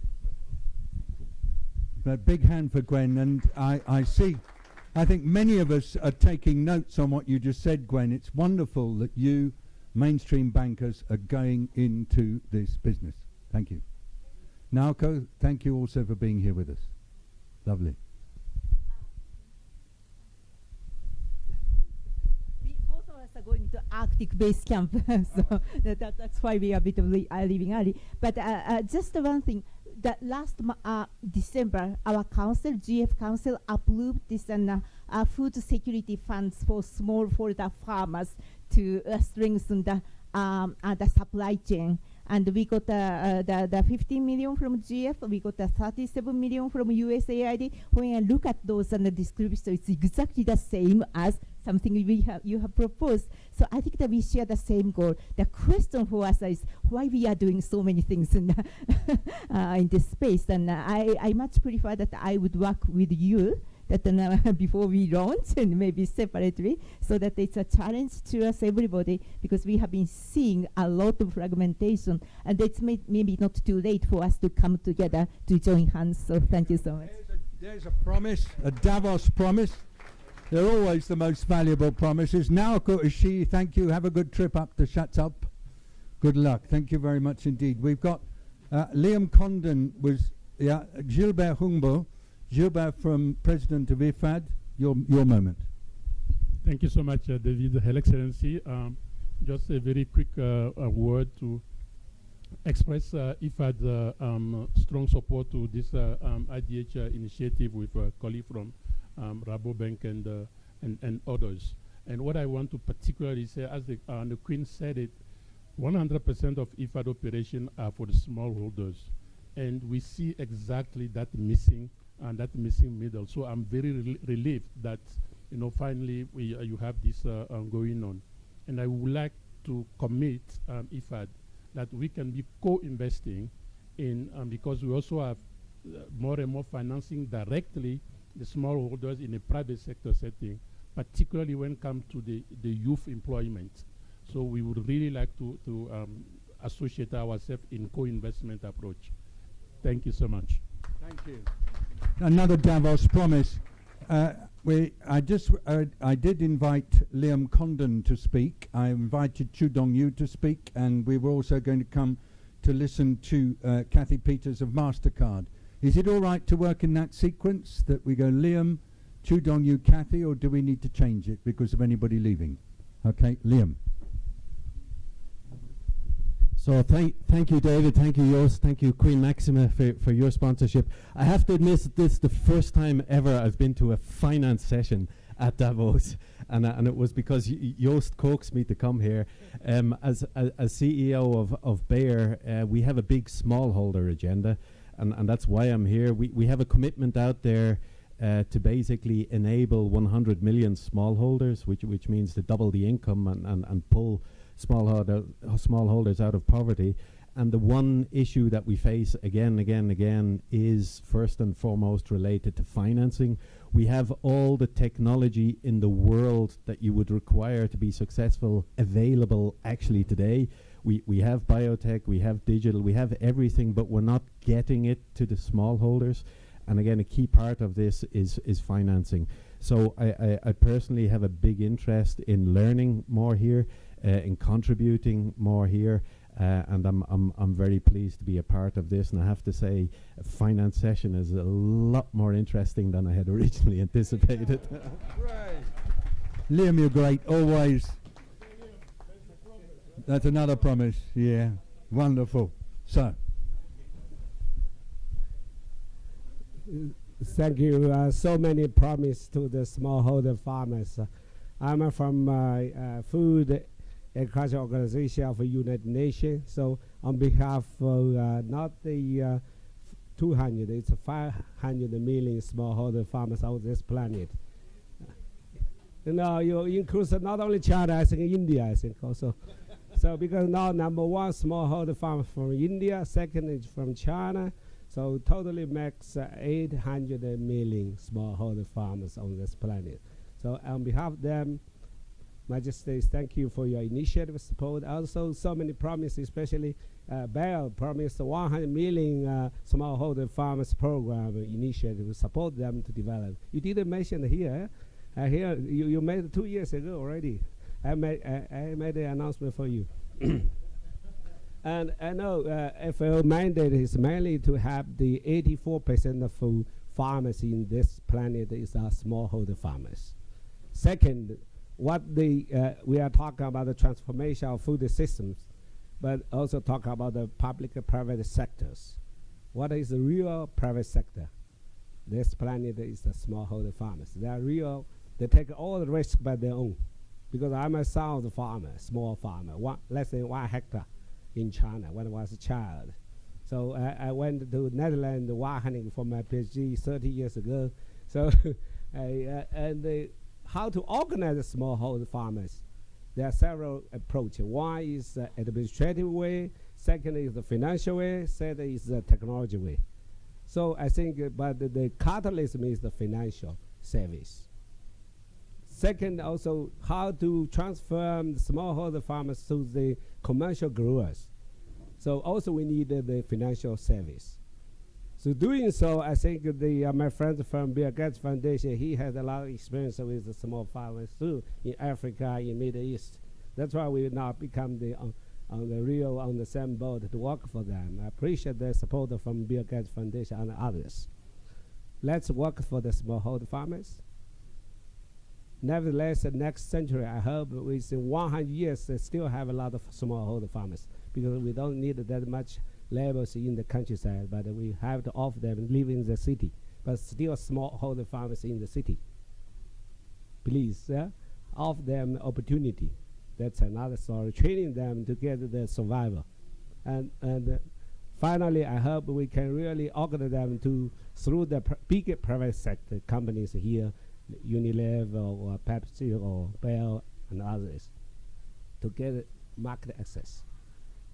A big hand for Gwen, and I think many of us are taking notes on what you just said, Gwen. It's wonderful that you, mainstream bankers, are going into this business. Thank you. Naoko, thank you also for being here with us. Lovely. Both of us are going to Arctic base camp, so that's why we are a bit of leaving early. But just one thing, that last December, our council, GF Council, approved this food security funds for smallholder farmers to strengthen the supply chain. And we got the 15 million from GF, we got the 37 million from USAID. When I look at those and the description, it's exactly the same as something you have proposed. So I think that we share the same goal. The question for us is why we are doing so many things in this space. And I much prefer that I would work with you that before we launch and maybe separately, so that it's a challenge to us everybody, because we have been seeing a lot of fragmentation, and it's maybe not too late for us to come together to join hands. So thank you so much. There's a promise, a Davos promise. They're always the most valuable promises. Now, Koishi, thank you. Have a good trip up to Shatup. Good luck. Thank you very much indeed. We've got Liam Condon was Gilbert Humbo. Gilbert, from President of IFAD, your moment. Thank you so much, David, Her Excellency. Just a very quick word to express IFAD's strong support to this IDH initiative with a colleague from Rabobank and others. And what I want to particularly say, as the Queen said it, 100% of IFAD operations are for the smallholders. And we see exactly that missing middle. So I'm very relieved that, you know, finally you have this going on. And I would like to commit IFAD that we can be co-investing in, because we also have more and more financing directly the smallholders in a private sector setting, particularly when it comes to the youth employment. So we would really like to associate ourselves in co-investment approach. Thank you so much. Thank you. Another Davos promise. I did invite Liam Condon to speak. I invited Chu Dong-yu to speak, and we were also going to come to listen to Kathy Peters of MasterCard. Is it all right to work in that sequence, that we go Liam, Chu Dong-yu, Kathy, or do we need to change it because of anybody leaving? Okay, Liam. So thank you, David. Thank you, Joost. Thank you, Queen Maxima, for your sponsorship. I have to admit that this is the first time ever I've been to a finance session at Davos, and it was because Joost coaxed me to come here. As CEO of Bayer, we have a big smallholder agenda, and that's why I'm here. We have a commitment out there to basically enable 100 million smallholders, which means to double the income and pull smallholders out of poverty. And the one issue that we face again and again is first and foremost related to financing. We have all the technology in the world that you would require to be successful available actually today. We have biotech, we have digital, we have everything, but we're not getting it to the smallholders. And again, a key part of this is financing. So I personally have a big interest in learning more here, in contributing more here, and I'm very pleased to be a part of this. And I have to say, a finance session is a lot more interesting than I had originally anticipated. Right. Liam, you're great, always. That's another promise, yeah. Wonderful. So. Thank you. So many promises to the smallholder farmers. I'm from Food Agriculture Organization of the United Nations. So on behalf of not the 200, it's 500 million smallholder farmers on this planet. You include not only China, I think India, I think also. So because now number one smallholder farmer from India, second is from China. So totally makes 800 million smallholder farmers on this planet. So on behalf of them, Majesty, thank you for your initiative support. Also, so many promises, especially Bayer promised 100 million smallholder farmers program initiative to support them to develop. You didn't mention here. Here you made 2 years ago already. I made the announcement for you. And I know FAO mandate is mainly to have the 84% of farmers in this planet is smallholder farmers. Second, we are talking about the transformation of food systems, but also talk about the public and private sectors. What is the real private sector? This planet is the smallholder farmers. They are real. They take all the risk by their own. Because I'm a son of the farmer, small farmer, less than 1 hectare in China when I was a child. So I went to Netherlands wild hunting for my PhD 30 years ago. So how to organize the smallholder farmers? There are several approaches. One is the administrative way. Second is the financial way. Third is the technology way. So I think, but the catalyst is the financial service. Second, also how to transform the smallholder farmers to the commercial growers. So also we need the financial service. So doing so, I think my friend from Bill Gates Foundation, he has a lot of experience with the small farmers too in Africa, in Middle East. That's why we now become on the same boat to work for them. I appreciate the support from Bill Gates Foundation and others. Let's work for the smallholder farmers. Nevertheless, the next century, I hope within 100 years, they still have a lot of smallholder farmers because we don't need that much labors in the countryside, but we have to offer them live in the city, but still smallholder farmers in the city. Please offer them opportunity. That's another story. Training them to get the survival. And finally, I hope we can really organize them through the big private sector companies here, Unilever or Pepsi or Bell and others, to get market access.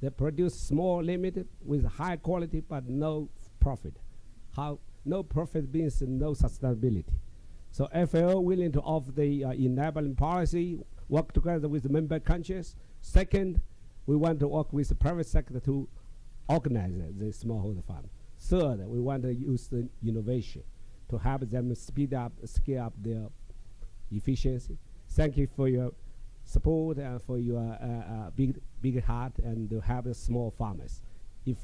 They produce small, limited, with high quality, but no profit. No profit means no sustainability. So FAO willing to offer the enabling policy, work together with the member countries. Second, we want to work with the private sector to organize the smallholder farm. Third, we want to use the innovation to help them speed up, scale up their efficiency. Thank you for your support and for your big heart and to have the small farmers. If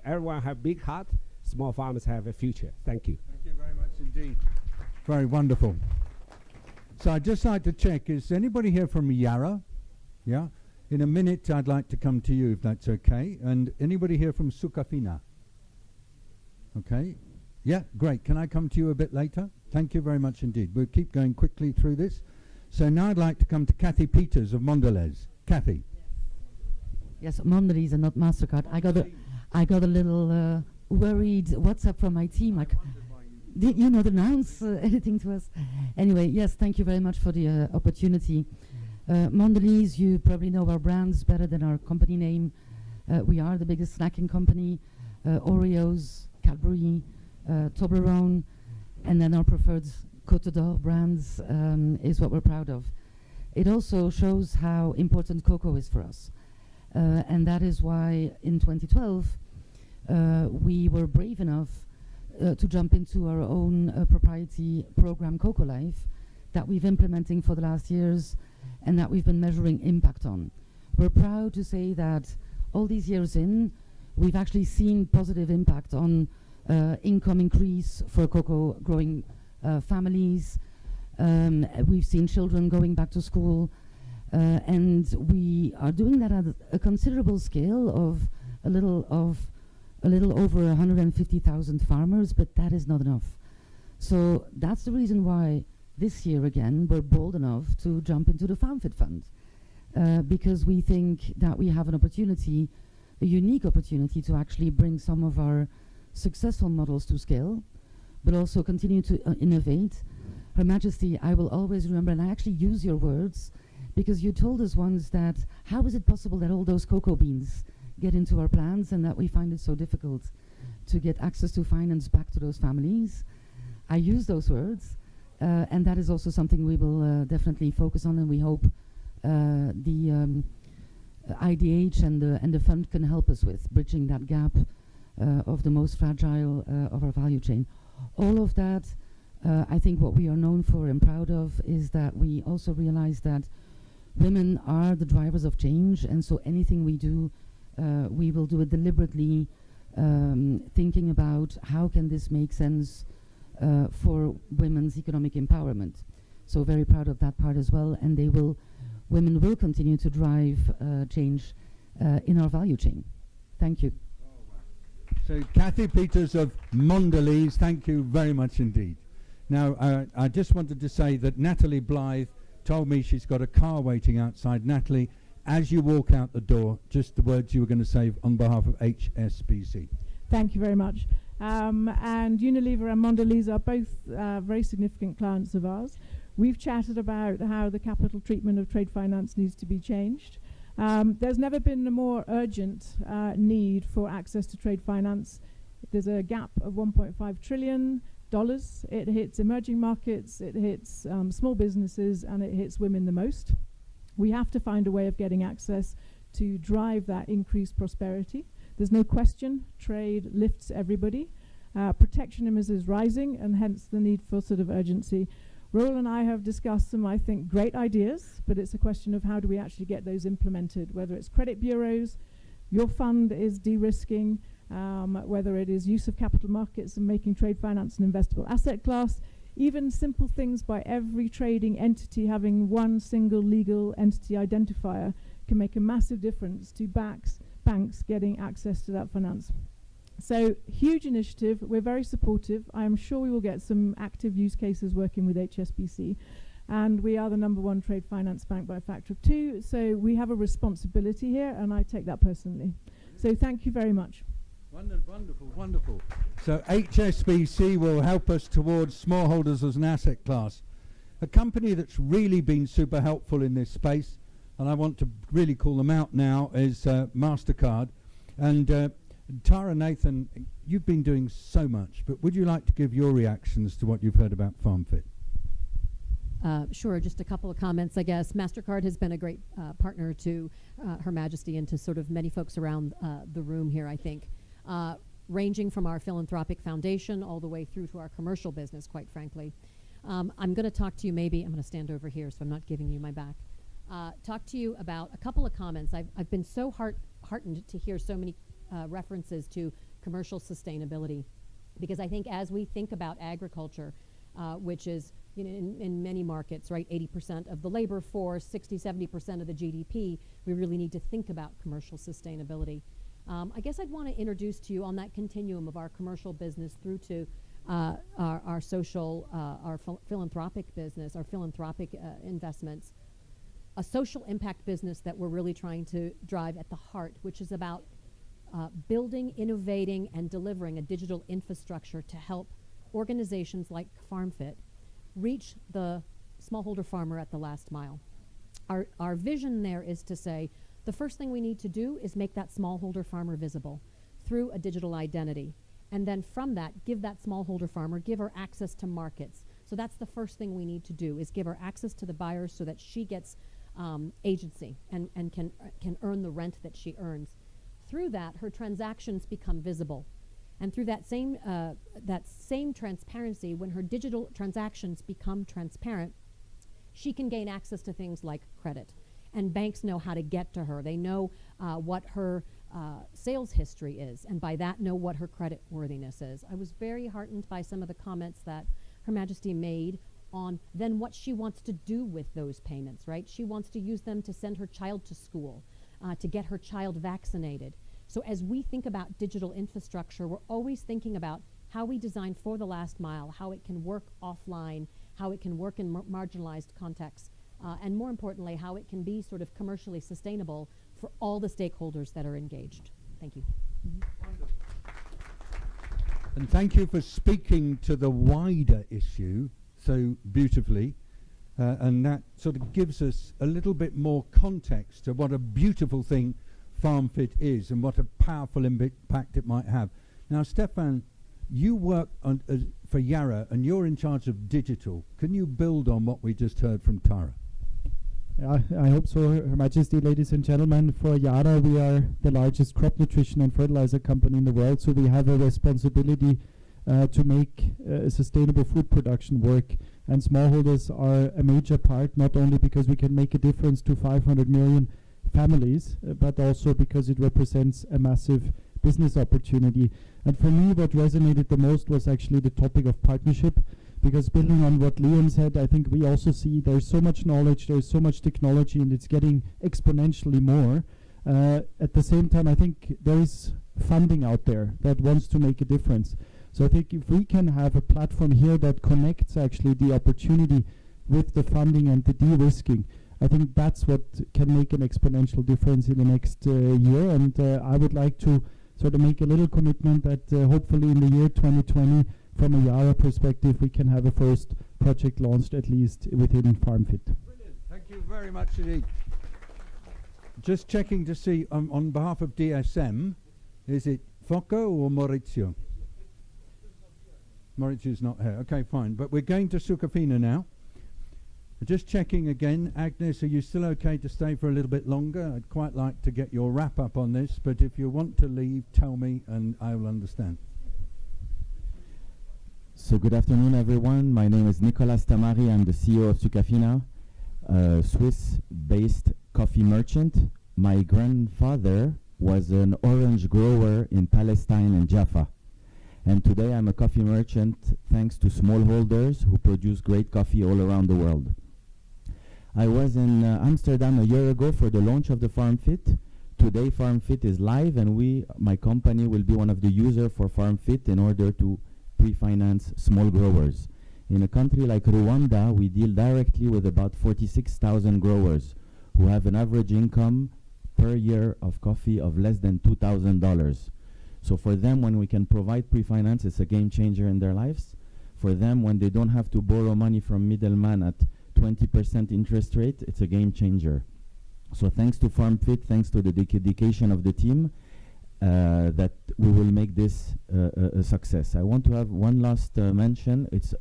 everyone have big heart, small farmers have a future. Thank you. Thank you very much indeed. Very wonderful. So I'd just like to check, is anybody here from Yarra? Yeah? In a minute, I'd like to come to you, if that's okay. And anybody here from Sukafina? Okay. Yeah, great. Can I come to you a bit later? Thank you very much indeed. We'll keep going quickly through this. So now I'd like to come to Kathy Peters of Mondelez. Kathy. Yes, Mondelez and not MasterCard. I got a little worried WhatsApp from my team. Did you not announce anything to us? Anyway, yes, thank you very much for the opportunity. Mondelez, you probably know our brands better than our company name. We are the biggest snacking company. Oreos, Cadbury, Toblerone, and then our preferred Côte d'Or brands is what we're proud of. It also shows how important cocoa is for us. And that is why in 2012, we were brave enough to jump into our own proprietary program, Cocoa Life, that we've implementing for the last years and that we've been measuring impact on. We're proud to say that all these years in, we've actually seen positive impact on income increase for cocoa growing families. We've seen children going back to school, and we are doing that at a considerable scale of a little over 150,000 farmers, but that is not enough. So that's the reason why this year again we're bold enough to jump into the Farmfit Fund, because we think that we have an opportunity, a unique opportunity to actually bring some of our successful models to scale, but also continue to innovate. Her Majesty, I will always remember, and I actually use your words, because you told us once that how is it possible that all those cocoa beans get into our plans and that we find it so difficult to get access to finance back to those families. I use those words, and that is also something we will definitely focus on, and we hope the IDH and the fund can help us with bridging that gap of the most fragile of our value chain. All of that, I think what we are known for and proud of is that we also realize that women are the drivers of change, and so anything we do, we will do it deliberately, thinking about how can this make sense for women's economic empowerment. So very proud of that part as well. And women will continue to drive change in our value chain. Thank you. So Kathy Peters of Mondelez, thank you very much indeed. Now, I just wanted to say that Natalie Blythe told me she's got a car waiting outside. Natalie, as you walk out the door, just the words you were going to say on behalf of HSBC. Thank you very much. And Unilever and Mondelez are both very significant clients of ours. We've chatted about how the capital treatment of trade finance needs to be changed. There's never been a more urgent need for access to trade finance. There's a gap of $1.5 trillion. It hits emerging markets, it hits small businesses, and it hits women the most. We have to find a way of getting access to drive that increased prosperity. There's no question trade lifts everybody. Protectionism is rising, and hence the need for sort of urgency. Roel and I have discussed some, I think, great ideas, but it's a question of how do we actually get those implemented, whether it's credit bureaus, your fund is de-risking, whether it is use of capital markets and making trade finance an investable asset class, even simple things by every trading entity having one single legal entity identifier can make a massive difference to banks getting access to that finance. So huge initiative, we're very supportive. I am sure we will get some active use cases working with HSBC, and we are the #1 trade finance bank by a factor of 2, so we have a responsibility here, and I take that personally. So thank you very much. Wonderful, wonderful. So HSBC will help us towards smallholders as an asset class. A company that's really been super helpful in this space, and I want to really call them out now, is MasterCard. And Tara, Nathan, you've been doing so much, but would you like to give your reactions to what you've heard about FarmFit? Sure, just a couple of comments, I guess. MasterCard has been a great partner to Her Majesty and to sort of many folks around the room here, I think. Ranging from our philanthropic foundation all the way through to our commercial business, quite frankly. I'm going to talk to you I'm going to stand over here so I'm not giving you my back. Talk to you about a couple of comments. I've been so heartened to hear so many references to commercial sustainability, because I think as we think about agriculture, which is in many markets, right, 80% of the labor force, 60-70% of the GDP, we really need to think about commercial sustainability. I guess I'd want to introduce to you on that continuum of our commercial business through to our social, our philanthropic business, our philanthropic investments, a social impact business that we're really trying to drive at the heart, which is about building, innovating, and delivering a digital infrastructure to help organizations like FarmFit reach the smallholder farmer at the last mile. Our vision there is to say, the first thing we need to do is make that smallholder farmer visible through a digital identity. And then from that, give that smallholder farmer, give her access to markets. So that's the first thing we need to do, is give her access to the buyers so that she gets agency and can earn the rent that she earns. Through that, her transactions become visible. And through that same transparency, when her digital transactions become transparent, she can gain access to things like credit. And banks know how to get to her. They know what her sales history is, and by that know what her credit worthiness is. I was very heartened by some of the comments that Her Majesty made on then what she wants to do with those payments, right? She wants to use them to send her child to school, to get her child vaccinated. So as we think about digital infrastructure, we're always thinking about how we design for the last mile, how it can work offline, how it can work in marginalized contexts, and more importantly, how it can be sort of commercially sustainable for all the stakeholders that are engaged. Thank you. And thank you for speaking to the wider issue so beautifully. And that sort of gives us a little bit more context to what a beautiful thing FarmFit is and what a powerful impact it might have. Now, Stefan, you work on, for Yara, and you're in charge of digital. Can you build on what we just heard from Tara? I hope so, Her Majesty, ladies and gentlemen. For Yara, we are the largest crop nutrition and fertilizer company in the world, so we have a responsibility to make sustainable food production work. And smallholders are a major part, not only because we can make a difference to 500 million families, but also because it represents a massive business opportunity. And for me, what resonated the most was actually the topic of partnership, because building on what Liam said, I think we also see there's so much knowledge, there's so much technology, and it's getting exponentially more. At the same time, I think there is funding out there that wants to make a difference. So I think if we can have a platform here that connects actually the opportunity with the funding and the de-risking, I think that's what can make an exponential difference in the next year. And I would like to sort of make a little commitment that hopefully in the year 2020, from a Yara perspective, we can have a first project launched at least within FarmFit. Brilliant. Thank you very much indeed. Just checking to see on behalf of DSM, is it Foco or Maurizio? Maurizio's not here. Okay, fine. But we're going to Sucafina now. Just checking again. Agnes, are you still okay to stay for a little bit longer? I'd quite like to get your wrap up on this, but if you want to leave, tell me and I will understand. So good afternoon, everyone. My name is Nicolas Tamari. I'm the CEO of Sucafina, a Swiss-based coffee merchant. My grandfather was an orange grower in Palestine and Jaffa. And today I'm a coffee merchant thanks to smallholders who produce great coffee all around the world. I was in Amsterdam a year ago for the launch of the FarmFit. Today FarmFit is live, and my company will be one of the users for FarmFit in order to pre-finance small growers. In a country like Rwanda, we deal directly with about 46,000 growers who have an average income per year of coffee of less than $2,000. So for them, when we can provide pre-finance, it's a game changer in their lives. For them, when they don't have to borrow money from middlemen at 20% interest rate, it's a game changer. So thanks to FarmFit, thanks to the dedication of the team, that we will make this a success. I want to have one last mention. It's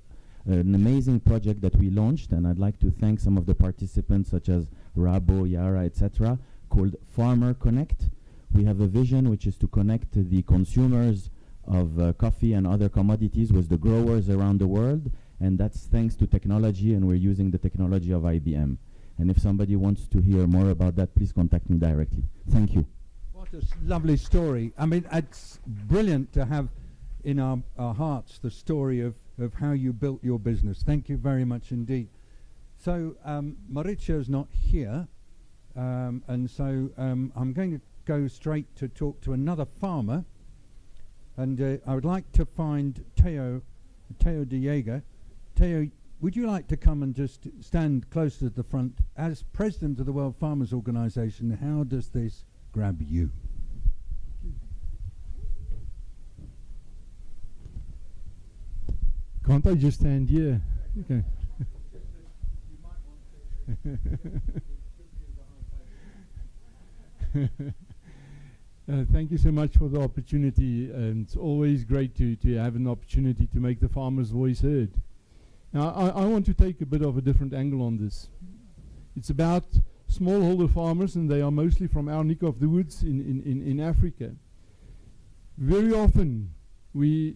an amazing project that we launched, and I'd like to thank some of the participants such as Rabo, Yara, etc., called Farmer Connect. We have a vision which is to connect the consumers of coffee and other commodities with the growers around the world, and that's thanks to technology, and we're using the technology of IBM. And if somebody wants to hear more about that, please contact me directly. Thank you. What a lovely story. I mean, it's brilliant to have in our hearts the story of how you built your business. Thank you very much indeed. So Maurizio's not here, and so I'm going to go straight to talk to another farmer, and I would like to find Teo Diego. Teo, would you like to come and just stand close to the front? As president of the World Farmers Organization, how does this grab you? Can't I just stand here? Okay. Thank you so much for the opportunity. It's always great to have an opportunity to make the farmer's voice heard. Now, I want to take a bit of a different angle on this. It's about smallholder farmers, and they are mostly from our neck of the woods in Africa. Very often, we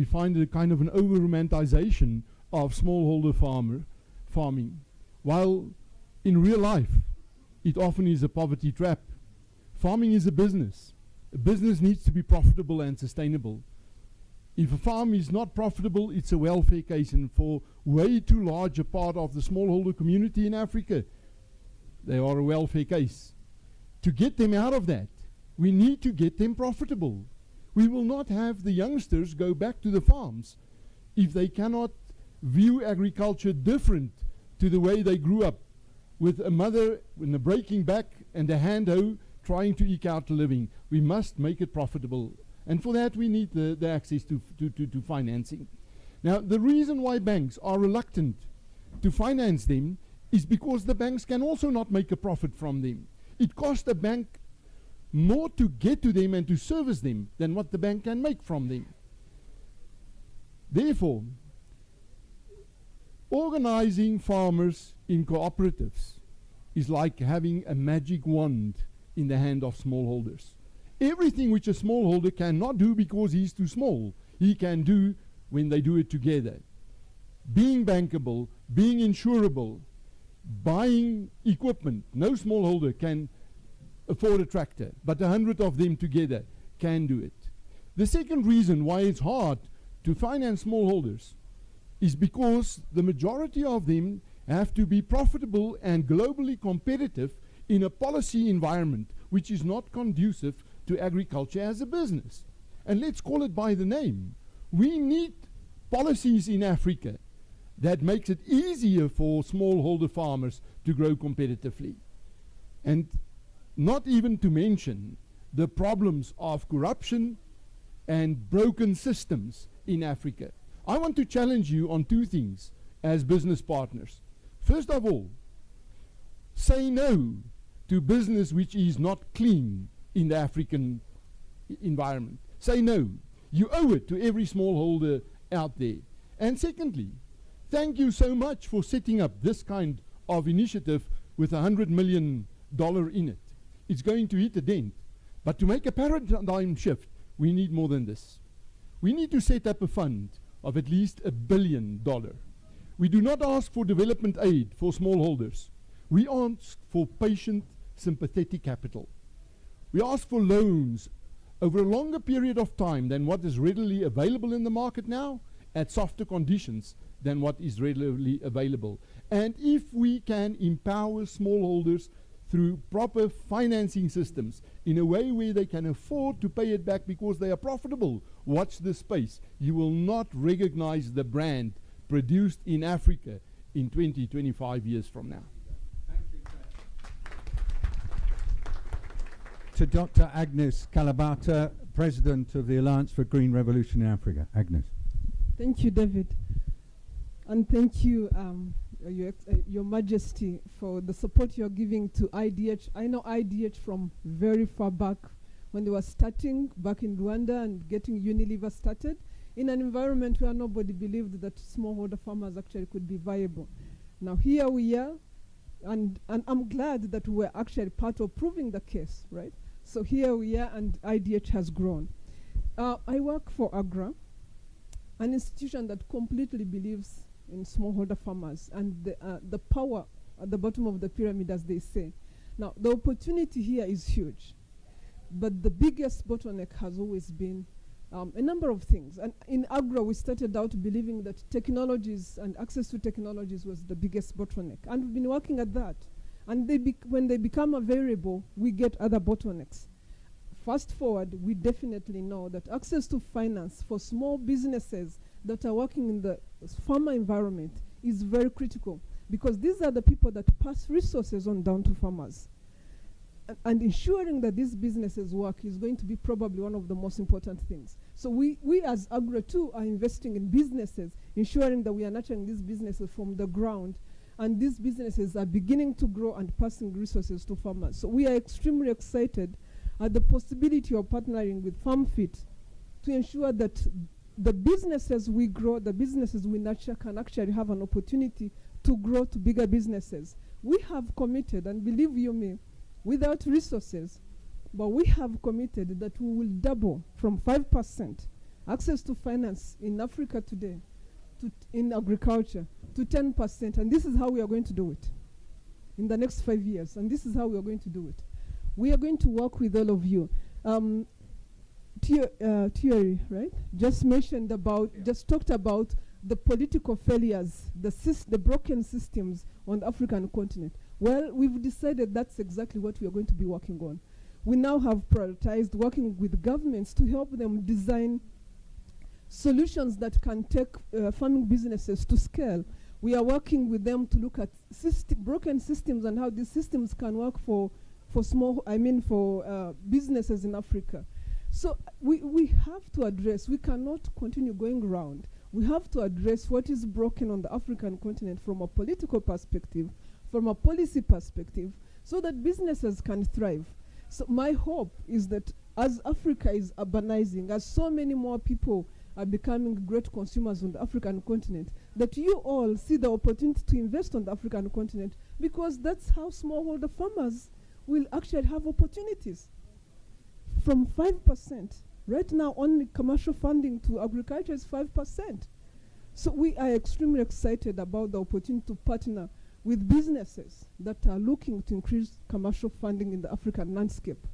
find a kind of an over-romanticization of smallholder farming, while in real life, it often is a poverty trap. Farming is a business. A business needs to be profitable and sustainable. If a farm is not profitable, it's a welfare case, and for way too large a part of the smallholder community in Africa, they are a welfare case. To get them out of that, we need to get them profitable. We will not have the youngsters go back to the farms if they cannot view agriculture different to the way they grew up, with a mother in a breaking back and a hand hoe trying to eke out a living. We must make it profitable. And for that, we need the access to financing. Now, the reason why banks are reluctant to finance them is because the banks can also not make a profit from them. It costs a bank more to get to them and to service them than what the bank can make from them. Therefore, organizing farmers in cooperatives is like having a magic wand in the hand of smallholders. Everything which a smallholder cannot do because he's too small, he can do when they do it together. Being bankable, being insurable, buying equipment. No smallholder can afford a tractor, but 100 of them together can do it. The second reason why it's hard to finance smallholders is because the majority of them have to be profitable and globally competitive in a policy environment which is not conducive to agriculture as a business. And let's call it by the name. We need policies in Africa that makes it easier for smallholder farmers to grow competitively. And not even to mention the problems of corruption and broken systems in Africa. I want to challenge you on two things as business partners. First of all, say no to business which is not clean in the African environment. Say no. You owe it to every smallholder out there. And secondly, thank you so much for setting up this kind of initiative with $100 million in it. It's going to hit a dent. But to make a paradigm shift, we need more than this. We need to set up a fund of at least $1 billion. We do not ask for development aid for smallholders. We ask for patient, sympathetic capital. We ask for loans over a longer period of time than what is readily available in the market now, at softer conditions than what is readily available. And if we can empower smallholders through proper financing systems in a way where they can afford to pay it back because they are profitable, watch this space. You will not recognize the brand produced in Africa in 20, 25 years from now. To Dr. Agnes Kalabata, President of the Alliance for Green Revolution in Africa. Agnes. Thank you, David. And thank you, Your Majesty, for the support you're giving to IDH. I know IDH from very far back when they were starting back in Rwanda and getting Unilever started in an environment where nobody believed that smallholder farmers actually could be viable. Now here we are, and I'm glad that we're actually part of proving the case, right? So here we are, and IDH has grown. I work for AGRA, an institution that completely believes in smallholder farmers and the power at the bottom of the pyramid, as they say. Now, the opportunity here is huge, but the biggest bottleneck has always been a number of things. And in AGRA, we started out believing that technologies and access to technologies was the biggest bottleneck, and we've been working at that. And when they become available, we get other bottlenecks. Fast forward, we definitely know that access to finance for small businesses that are working in the farmer environment is very critical, because these are the people that pass resources on down to farmers. And ensuring that these businesses work is going to be probably one of the most important things. So we as AGRA too are investing in businesses, ensuring that we are nurturing these businesses from the ground, and these businesses are beginning to grow and passing resources to farmers. So we are extremely excited at the possibility of partnering with Farmfit to ensure that the businesses we grow, the businesses we nurture, can actually have an opportunity to grow to bigger businesses. We have committed, and believe you me, without resources, but we have committed that we will double from 5% access to finance in Africa today in agriculture to 10%, and this is how we are going to do it in the next 5 years, and this is how we are going to do it. We are going to work with all of you. Thierry, right, just talked about the political failures, the broken systems on the African continent. Well, we've decided that's exactly what we are going to be working on. We now have prioritized working with governments to help them design solutions that can take farming businesses to scale. We are working with them to look at broken systems and how these systems can work for businesses in Africa. So we have to address, we cannot continue going around. We have to address what is broken on the African continent from a political perspective, from a policy perspective, so that businesses can thrive. So my hope is that as Africa is urbanizing, as so many more people are becoming great consumers on the African continent, that you all see the opportunity to invest on the African continent, because that's how smallholder farmers will actually have opportunities. From 5%, right now only commercial funding to agriculture is 5%. So we are extremely excited about the opportunity to partner with businesses that are looking to increase commercial funding in the African landscape.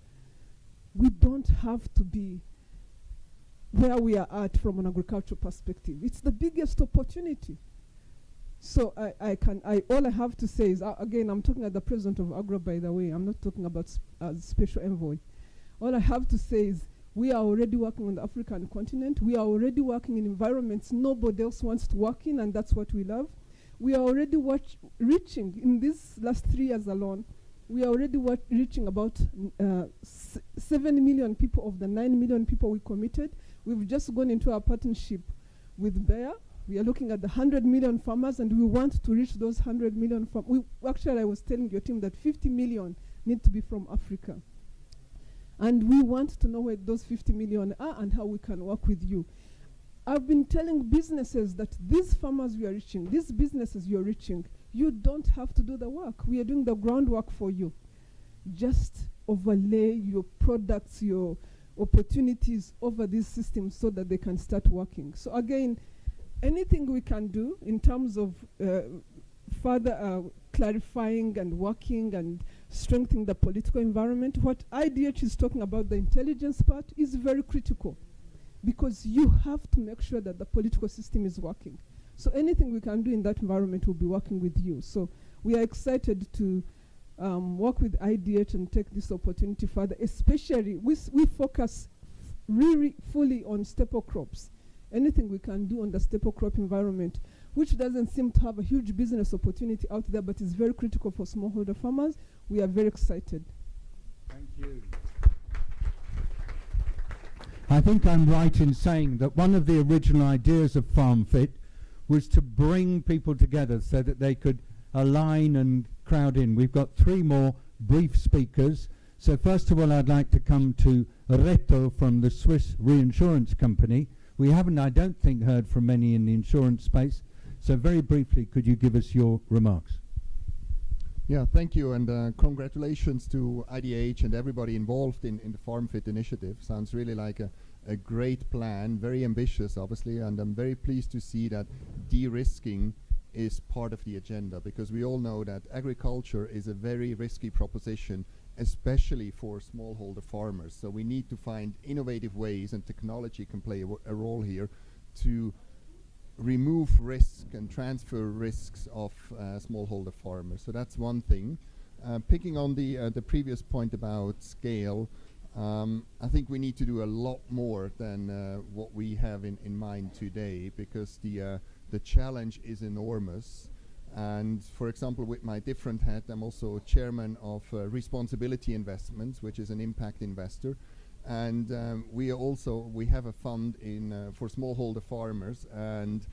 We don't have to be where we are at from an agricultural perspective. It's the biggest opportunity. So all I have to say is, again, I'm talking at the president of Agro, by the way. I'm not talking about special envoy. All I have to say is, we are already working on the African continent. We are already working in environments nobody else wants to work in, and that's what we love. We are already reaching, in these last 3 years alone, we are already reaching about 7 million people of the 9 million people we committed. We've just gone into a partnership with Bayer. We are looking at the 100 million farmers, and we want to reach those 100 million farmers. Actually, I was telling your team that 50 million need to be from Africa. And we want to know where those 50 million are and how we can work with you. I've been telling businesses that these farmers we are reaching, these businesses you're reaching, you don't have to do the work. We are doing the groundwork for you. Just overlay your products, your opportunities over these systems so that they can start working. So again, anything we can do in terms of further clarifying and working and strengthening the political environment, what IDH is talking about, the intelligence part, is very critical, because you have to make sure that the political system is working. So anything we can do in that environment will be working with you. So we are excited to work with IDH and take this opportunity further, especially we focus really fully on staple crops. Anything we can do on the staple crop environment, which doesn't seem to have a huge business opportunity out there, but is very critical for smallholder farmers, we are very excited. Thank you. I think I'm right in saying that one of the original ideas of FarmFit was to bring people together so that they could align and crowd in. We've got 3 more brief speakers. So first of all, I'd like to come to Reto from the Swiss reinsurance company. We haven't, I don't think, heard from many in the insurance space. So very briefly, could you give us your remarks? Yeah, thank you, and congratulations to IDH and everybody involved in the FarmFit initiative. Sounds really like a great plan, very ambitious, obviously, and I'm very pleased to see that de-risking is part of the agenda, because we all know that agriculture is a very risky proposition, especially for smallholder farmers. So we need to find innovative ways, and technology can play a role here, to remove risk and transfer risks of smallholder farmers. So that's one thing. Picking on the previous point about scale, I think we need to do a lot more than what we have in mind today, because the challenge is enormous. And for example, with my different hat, I'm also chairman of Responsibility Investments, which is an impact investor. And we have a fund for smallholder farmers, and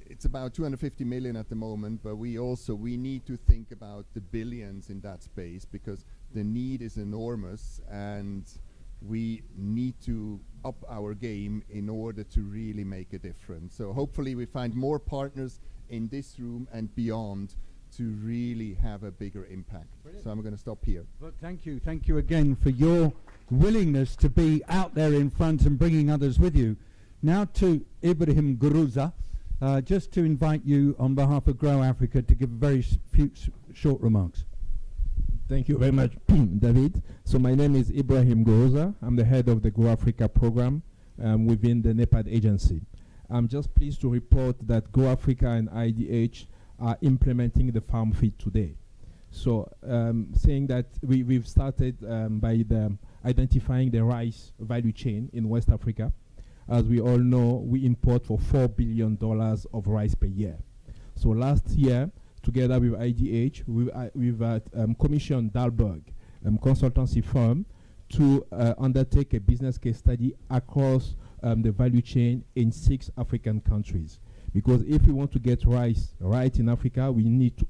it's about 250 million at the moment, but we need to think about the billions in that space, because the need is enormous, and we need to up our game in order to really make a difference. So hopefully we find more partners in this room and beyond to really have a bigger impact. Brilliant. So I'm going to stop here. Well, thank you again for your willingness to be out there in front and bringing others with you. Now to Ibrahim Guruza, just to invite you on behalf of Grow Africa to give very few short remarks. Thank you very much, David. So my name is Ibrahim Guruza. I'm the head of the Grow Africa program within the NEPAD agency. I'm just pleased to report that Grow Africa and IDH are implementing the FarmFit today. So saying that we've started by identifying the rice value chain in West Africa. As we all know, we import for $4 billion of rice per year. So last year, together with IDH, we've commissioned Dalberg, consultancy firm, to undertake a business case study across the value chain in 6 African countries. Because if we want to get rice right in Africa,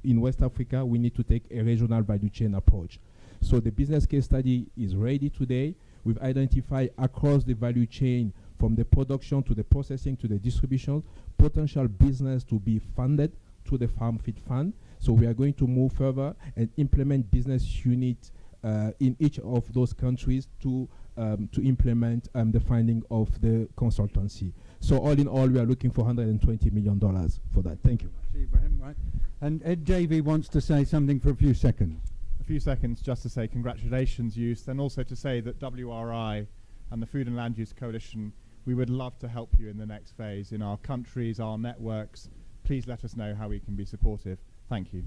in West Africa, we need to take a regional value chain approach. So the business case study is ready today. We've identified across the value chain, from the production to the processing to the distribution, potential business to be funded to the FarmFit Fund. So we are going to move further and implement business units in each of those countries to implement the finding of the consultancy. So all in all, we are looking for $120 million for that. Thank you. Ibrahim, right? And Ed Davey wants to say something for a few seconds. A few seconds just to say congratulations, Youth, and also to say that WRI and the Food and Land Use Coalition, we would love to help you in the next phase in our countries, our networks, please let us know how we can be supportive. Thank you.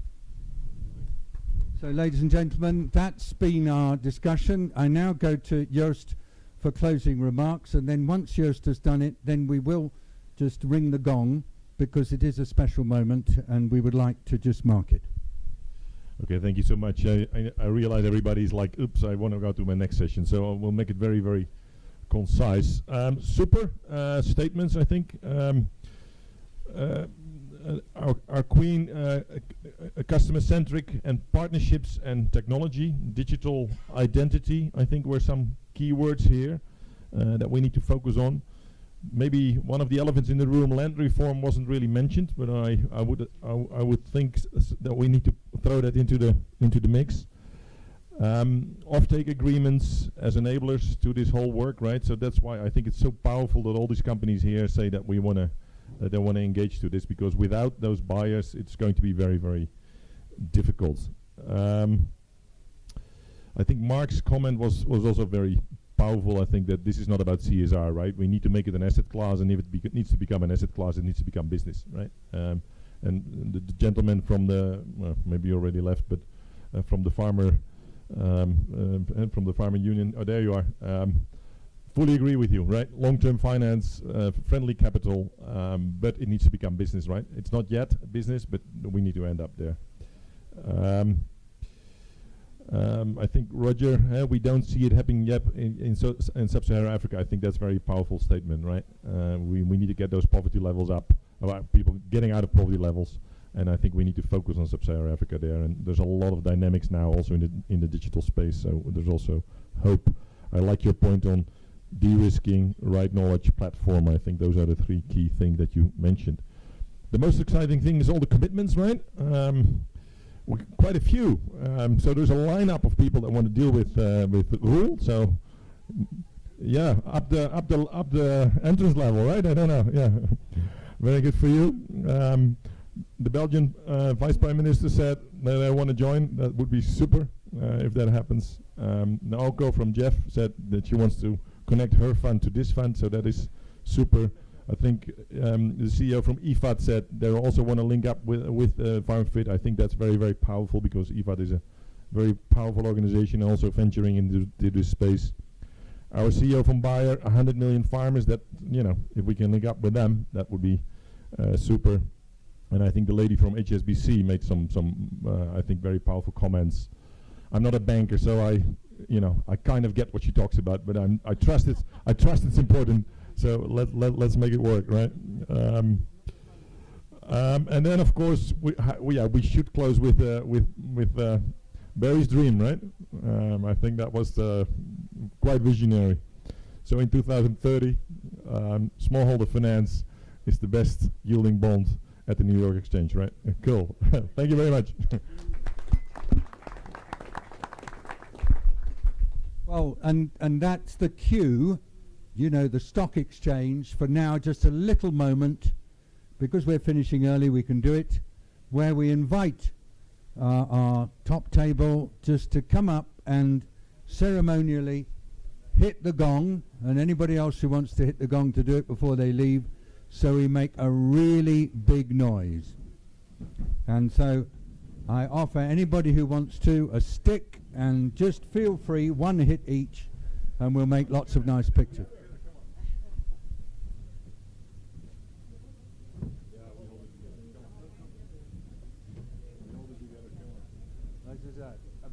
So, ladies and gentlemen, that's been our discussion. I now go to Joost for closing remarks, and then once Joost has done it, then we will just ring the gong, because it is a special moment and we would like to just mark it. Okay, thank you so much. I realize everybody's like, oops, I want to go to my next session, so we'll make it very, very concise. Super statements, I think. Our queen, customer-centric and partnerships and technology, digital identity, I think were some key words here that we need to focus on. Maybe one of the elephants in the room, land reform, wasn't really mentioned, but I would think that we need to throw that into the mix. Offtake agreements as enablers to this whole work, right? So that's why I think it's so powerful that all these companies here say that they want to engage to this, because without those buyers, it's going to be very, very difficult. I think Mark's comment was also very powerful. I think that this is not about CSR, right? We need to make it an asset class, and if it needs to become an asset class, it needs to become business, right? And the gentleman from the, well, maybe already left, but from the farmer and from the farmer union, oh, there you are. Fully agree with you, right? Long-term finance, friendly capital, but it needs to become business, right? It's not yet business, but we need to end up there. I think, Roger, we don't see it happening yet in sub-Saharan Africa. I think that's a very powerful statement, right? We need to get those poverty levels up, about people getting out of poverty levels, and I think we need to focus on sub-Saharan Africa there. And there's a lot of dynamics now also in the digital space, so there's also hope. I like your point on de-risking, right knowledge, platform. I think those are the three key things that you mentioned. The most exciting thing is all the commitments, right? Quite a few. So there's a lineup of people that want to deal with Roel. So yeah, up the entrance level, right? I don't know. Yeah, very good for you. The Belgian Vice Prime Minister said that they want to join. That would be super if that happens. Naoko from Jeff said that she wants to connect her fund to this fund, so that is super. I think the CEO from IFAD said they also want to link up with FarmFit. I think that's very, very powerful, because IFAD is a very powerful organization, also venturing into this space. Our CEO from Bayer, 100 million farmers, that, you know, if we can link up with them, that would be super. And I think the lady from HSBC made some I think very powerful comments. I'm not a banker, so I kind of get what she talks about, but I trust it's important. So let's make it work, right? And then of course we should close with Barry's dream, right? I think that was quite visionary. So in 2030, smallholder finance is the best yielding bond at the New York Exchange, right? Cool. Thank you very much. Well, and that's the cue, you know, the stock exchange. For now, just a little moment, because we're finishing early, we can do it, where we invite our top table just to come up and ceremonially hit the gong, and anybody else who wants to hit the gong to do it before they leave, so we make a really big noise. And so I offer anybody who wants to a stick, and just feel free, one hit each, and we'll make lots of nice pictures.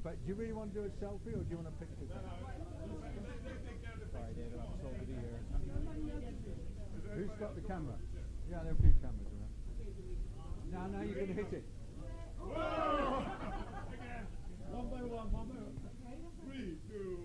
But do you really want to do a selfie, or do you want a picture? Who's got the camera? Yeah, there are a few cameras around. Now you're going to hit it. Whoa! Again. One by one. 3, 2,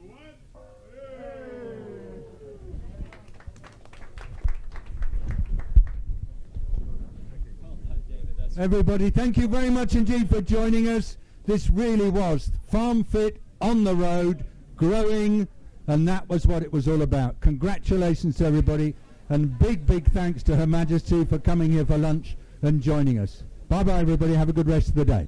1. Everybody, thank you very much indeed for joining us. This really was FarmFit on the road, growing, and that was what it was all about. Congratulations to everybody, and big thanks to Her Majesty for coming here for lunch and joining us. Bye-bye, everybody. Have a good rest of the day.